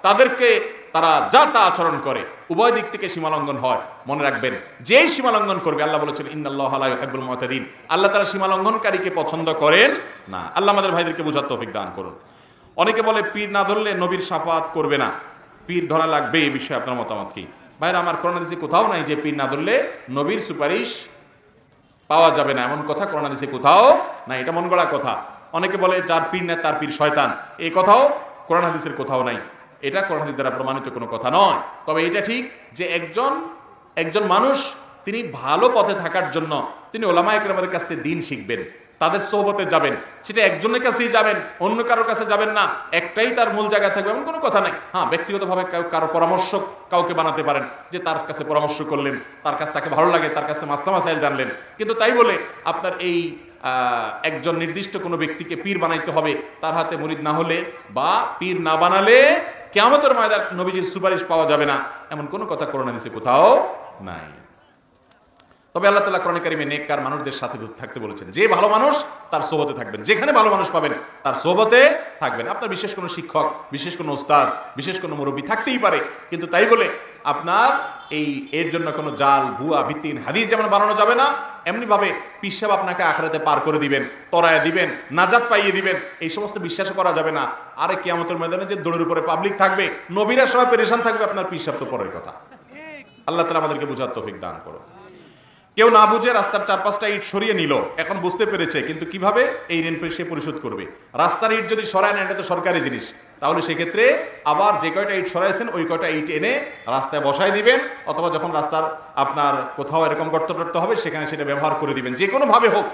তাদেরকে তারা যা তা আচরণ করে, উভয় দিক থেকে সীমালঙ্ঘন হয়। মনে রাখবেন, যেই সীমালঙ্ঘন করবে, আল্লাহ বলেছেন ইন্নাল্লাহা লা ইউহিব্বুল মুতাদিন, আল্লাহ তাআলা সীমালঙ্ঘনকারীকে পছন্দ করেন না। আল্লাহ আমাদের ভাইদেরকে বোঝার তৌফিক দান করুন। অনেকে বলে পীর না ধরলে নবীর শাফাত করবে না, পীর ধরা লাগবে, এই বিষয়ে আপনার মতামত কি? ভাইরা আমার, কোরআন হাদিসে কোথাও নাই যে পীর না ধরলে নবীর সুপারিশ পাওয়া যাবে না, এমন কথা কোরআন হাদিসে কোথাও নাই। এটা মন গড়া কথা। অনেকে বলে যার পীর নেই তার পীর শয়তান, এই কথাও কোরআন হাদিসের কোথাও নাই। এটা কোরআন হাদিস দ্বারা প্রমাণিত কোনো কথা নয়। তবে এটা ঠিক যে একজন মানুষ তিনি ভালো পথে থাকার জন্য তিনি ওলামা ইকরামের কাছ থেকে দিন শিখবেন, তাদের সোহবতে যাবেন, সেটা একজনের কাছেই যাবেন, অন্য কারোর কাছে যাবেন না। একটাই তার মূল জায়গায় থাকবে এমন কোনো কথা নাই। হ্যাঁ, ব্যক্তিগতভাবে কারো পরামর্শ কাউকে বানাতে পারেন, যে তার কাছে পরামর্শ করলেন, তার কাছে তাকে ভালো লাগে, তার কাছে মাসলা মাসাইল জানলেন। কিন্তু তাই বলে আপনার এই একজন নির্দিষ্ট কোনো ব্যক্তিকে পীর বানাইতে হবে, তার হাতে মুরিদ না হলে বা পীর না বানালে কিয়ামতের ময়দানে নবীজির সুপারিশ পাওয়া যাবে না, এমন কোনো কথা কোরআন হাদিসে কোথাও নাই। তবে আল্লাহ তাআলা কোরআনে কারিমে নেককার মানুষদের সাথে থাকতে বলেছেন। যে ভালো মানুষ তার সোহবতে থাকবেন, যেখানে ভালো মানুষ পাবেন তার সোহবতে থাকবেন। আপনার বিশেষ কোনো শিক্ষক, বিশেষ কোনো ওস্তাদ, বিশেষ কোনো মুরব্বী থাকতেই পারে, কিন্তু তাই বলে আপনার এর জন্য কোনো জাল, ভুয়া, ভিত্তিহীন হাদিস যেমন বানানো যাবে না, এমনিভাবে পিসাব আপনাকে আখিরাতে পার করে দিবেন, তরায় দিবেন, নাজাত পাইয়ে দিবেন, এই সমস্ত বিশ্বাস করা যাবে না। আরে কিয়ামতের ময়দানে যে দৌড়ের উপরে পাবলিক থাকবে, নবীরা সবাই পেরেশান থাকবে, আপনার পিসাব তো পরের কথা। আল্লাহ তাআলা আমাদেরকে বুঝার তৌফিক দান করুন। কেউ না বুঝে রাস্তার 4-5টা ইট সরিয়ে নিল, এখন বুঝতে পেরেছে, কিন্তু কিভাবে এই ঋণ সে পরিশোধ করবে? রাস্তার ইট যদি সরায় না, এটা তো সরকারি জিনিস, তাহলে সেক্ষেত্রে আবার যে কয়টা ইট সরাইছেন ওই কয়টা ইট এনে রাস্তায় বসাই দিবেন, অথবা যখন রাস্তার আপনার কোথাও এরকম গর্ত টর্ত হবে সেখানে সেটা ব্যবহার করে দিবেন, যে কোনোভাবে হোক।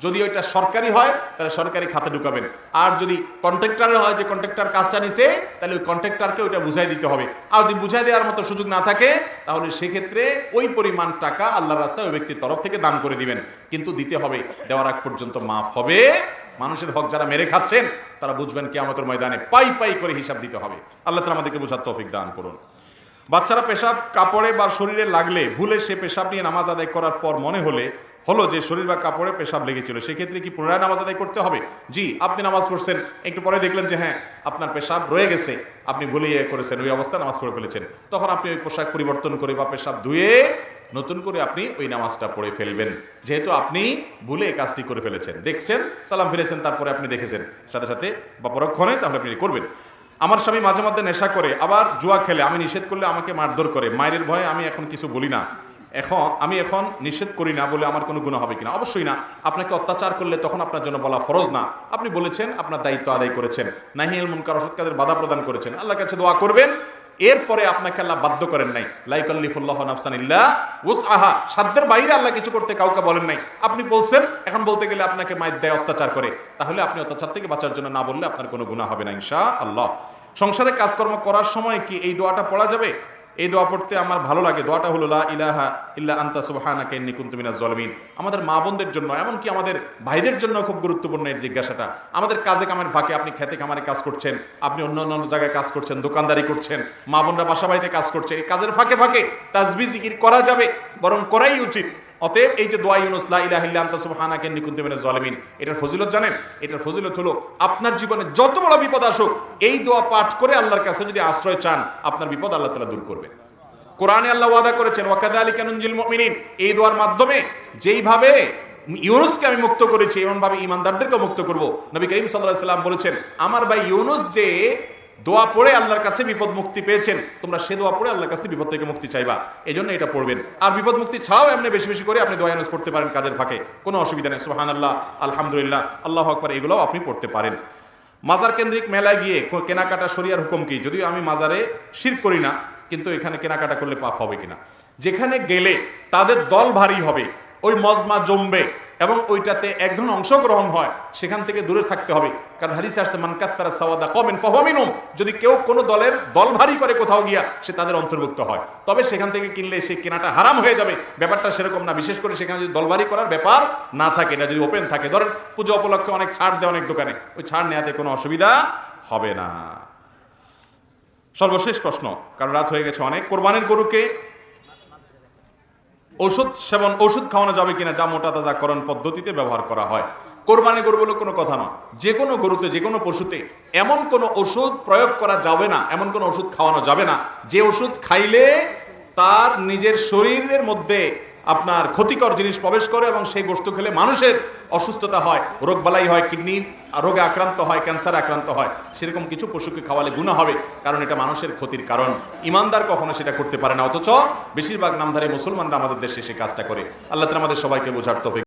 যদি ওইটা সরকারি হয় তাহলে সরকারি খাতে ঢুকাবেন, আর যদি কন্ট্রাক্টরের হয়, যে কন্ট্রাক্টর কাজটা নিছে, তাহলে ওই কন্ট্রাক্টরকে ওইটা বুঝাই দিতে হবে। আর যদি বুঝাই দেওয়ার মতো সুযোগ না থাকে, তাহলে সেক্ষেত্রে ওই পরিমাণ টাকা আল্লাহর রাস্তায় ওই ব্যক্তির তরফ থেকে দান করে দিবেন, কিন্তু দিতে হবে, দেওয়ার আগ পর্যন্ত মাফ হবে। মানুষের হক যারা মেরে খাচ্ছেন তারা বুঝবেন কিয়ামতের ময়দানে পাই পাই করে হিসাব দিতে হবে। আল্লাহ তাআলা আমাদেরকে বোঝার তৌফিক দান করুন। বাচ্চারা পেশাব কাপড়ে বা শরীরে লাগলে ভুলে সে পেশাব নিয়ে নামাজ আদায় করার পর মনে হলো যে শরীর বা কাপড়ে পেশাব লেগেছিল, সেক্ষেত্রে কি পুনরায় নামাজ আদায় করতে হবে? জি, আপনি নামাজ পড়ছেন, একটু পরে দেখলেন যে হ্যাঁ আপনার পেশাব রয়ে গেছে, আপনি ভুলে করেছেন, ওই অবস্থায় নামাজ পড়ে ফেলেছেন, তখন আপনি ওই পোশাক পরিবর্তন করে বা পেশাব ধুয়ে নতুন করে আপনি ওই নামাজটা পড়ে ফেলবেন, যেহেতু আপনি ভুলে এই কাজটি করে ফেলেছেন, দেখছেন, সালাম ফিরেছেন, তারপরে আপনি দেখেছেন সাথে সাথে বা পরক্ষণে, তাহলে আপনি করবেন। আমার স্বামী মাঝে মধ্যে নেশা করে, আবার জুয়া খেলে, আমি নিষেধ করলে আমাকে মারধর করে, মায়ের ভয়ে আমি এখন কিছু বলি না, আমি এখন নিষেধ করি না বলে আমার কোনো গুনাহ হবে কিনা? অবশ্যই না। আপনাকে অত্যাচার করলে তখন আপনার জন্য বলা ফরজ না, আপনি বলেছেন, আপনার দায়িত্ব আদায় করেছেন, নাহিয়াল মুনকার অসৎ কাজের বাধা প্রদান করেছেন, আল্লাহর কাছে দোয়া করবেন। এরপরে আপনাকে আল্লাহ বাধ্য করেন নাই, লা ইউকাল্লিফুল্লাহু নাফসান ইল্লা উসআহা, সাধ্যের বাইরে আল্লাহ কিছু করতে কাউকে বলেন নাই। আপনি বলছেন, এখন বলতে গেলে আপনাকে মায়ের দেয়, অত্যাচার করে, তাহলে আপনি অত্যাচার থেকে বাঁচার জন্য না বললে আপনার কোনো গুনাহ হবে না ইনশাআল্লাহ। সংসারে কাজকর্ম করার সময় কি এই দোয়াটা পড়া যাবে? এই দোয়া পড়তে আমার ভালো লাগে। দোয়াটা হলো লা ইলাহা ইল্লা আনতা সুবহানাকা ইন্নী কুনতু মিনাজ জালিমিন। আমাদের মা বোনদের জন্য, এমনকি আমাদের ভাইদের জন্য খুব গুরুত্বপূর্ণ এই জিজ্ঞাসাটা। আমাদের কাজে কামের ফাঁকে, আপনি খেতে খামারে কাজ করছেন, আপনি অন্য অন্য জায়গায় কাজ করছেন, দোকানদারি করছেন, মা বোনরা বাসা বাড়িতে কাজ করছেন, এই কাজের ফাঁকে ফাঁকে তাসবিহ জিকির করা যাবে, বরং করাই উচিত। অতএব এই যে দোয়া ইউনুস, লা ইলাহা ইল্লা আনতা সুবহানাকা ইন্নী কুনতু মিনাজ জালিমিন, এটার ফজিলত জানেন? এটার ফজিলত হলো আপনার জীবনে যত বড় বিপদ আসুক, এই দোয়া পাঠ করে আল্লাহর কাছে যদি আশ্রয় চান, আপনার বিপদ আল্লাহ তাআলা দূর করবেন। কোরআনে আল্লাহ ওয়াদা করেছেন, ওয়াকাযালিকা নুনজিল মুমিনিন, এই দোয়ার মাধ্যমে যেইভাবে ইউনুসকে আমি মুক্ত করেছি, এমনভাবে ঈমানদারদেরকে মুক্ত করব। নবী করিম সাল্লাল্লাহু আলাইহি ওয়াসাল্লাম বলেছেন, আমার ভাই ইউনুস যে দোয়া পড়ে আল্লাহর কাছে বিপদ মুক্তি পেয়েছেন, তোমরা সে দোয়া পড়ে আল্লাহর কাছে বিপদ থেকে মুক্তি চাইবা, এজন্য এটা পড়বেন। আর বিপদ মুক্তি ছাড়াও এমনি বেশি বেশি করে আপনি দোয়া ইউনুস পড়তে পারেন কাজের ফাঁকে, কোনো অসুবিধা নেই। সুবহানাল্লাহ, আলহামদুলিল্লাহ, আল্লাহু আকবার, এগুলোও আপনি পড়তে পারেন। মাজার কেন্দ্রিক মেলায় গিয়ে কেনাকাটা শরিয়ার হুকুম কি? যদিও আমি মাজারে শিরক করি না, কিন্তু এখানে কেনাকাটা করলে পাপ হবে কিনা? যেখানে গেলে তাদের দল ভারী হবে, ওই মজমা জমবে এবং ওইটাতে এক ধরনের অংশগ্রহণ হয়, সেখান থেকে দূরে থাকতে হবে। কারণ হাদিসে আসছে, মান কাসসারা সাওয়াদা কওমিন ফাহুয়া মিনহুম, যদি কেউ কোনো দলের দল ভারী করে কোথাও গিয়া, সে তাদের অন্তর্ভুক্ত হয়। তবে সেখান থেকে কিনলে সে কেনাটা হারাম হয়ে যাবে, ব্যাপারটা সেরকম না। বিশেষ করে সেখানে যদি দল ভারী করার ব্যাপার না থাকে, না যদি ওপেন থাকে, ধরেন পূজা উপলক্ষে অনেক ছাড় দেয় অনেক দোকানে, ওই ছাড় নেওয়াতে কোনো অসুবিধা হবে না। সর্বশেষ প্রশ্ন, কারণ রাত হয়ে গেছে অনেক, কোরবানির গরুকে ওষুধ খাওয়ানো যাবে কিনা, যা মোটা তাজাকরণ পদ্ধতিতে ব্যবহার করা হয়? কোরবানি গরু বলে কোনো কথা নয়, যে কোনো গরুতে, যে কোনো পশুতে এমন কোনো ওষুধ প্রয়োগ করা যাবে না, এমন কোনো ওষুধ খাওয়ানো যাবে না যে ওষুধ খাইলে তার নিজের শরীরের মধ্যে আপনার ক্ষতিকর জিনিস প্রবেশ করে এবং সেই গোশত খেলে মানুষের অসুস্থতা হয়, রোগবালাই হয়, কিডনি রোগে আক্রান্ত হয়, ক্যান্সারে আক্রান্ত হয়। সেরকম কিছু পশুকে খাওয়ালে গুনাহ হবে, কারণ এটা মানুষের ক্ষতির কারণ। ইমানদার কখনো সেটা করতে পারে না, অথচ বেশিরভাগ নামধারী মুসলমানরা আমাদের দেশে সে কাজটা করে। আল্লাহ তাআলা আমাদের সবাইকে বোঝার তৌফিক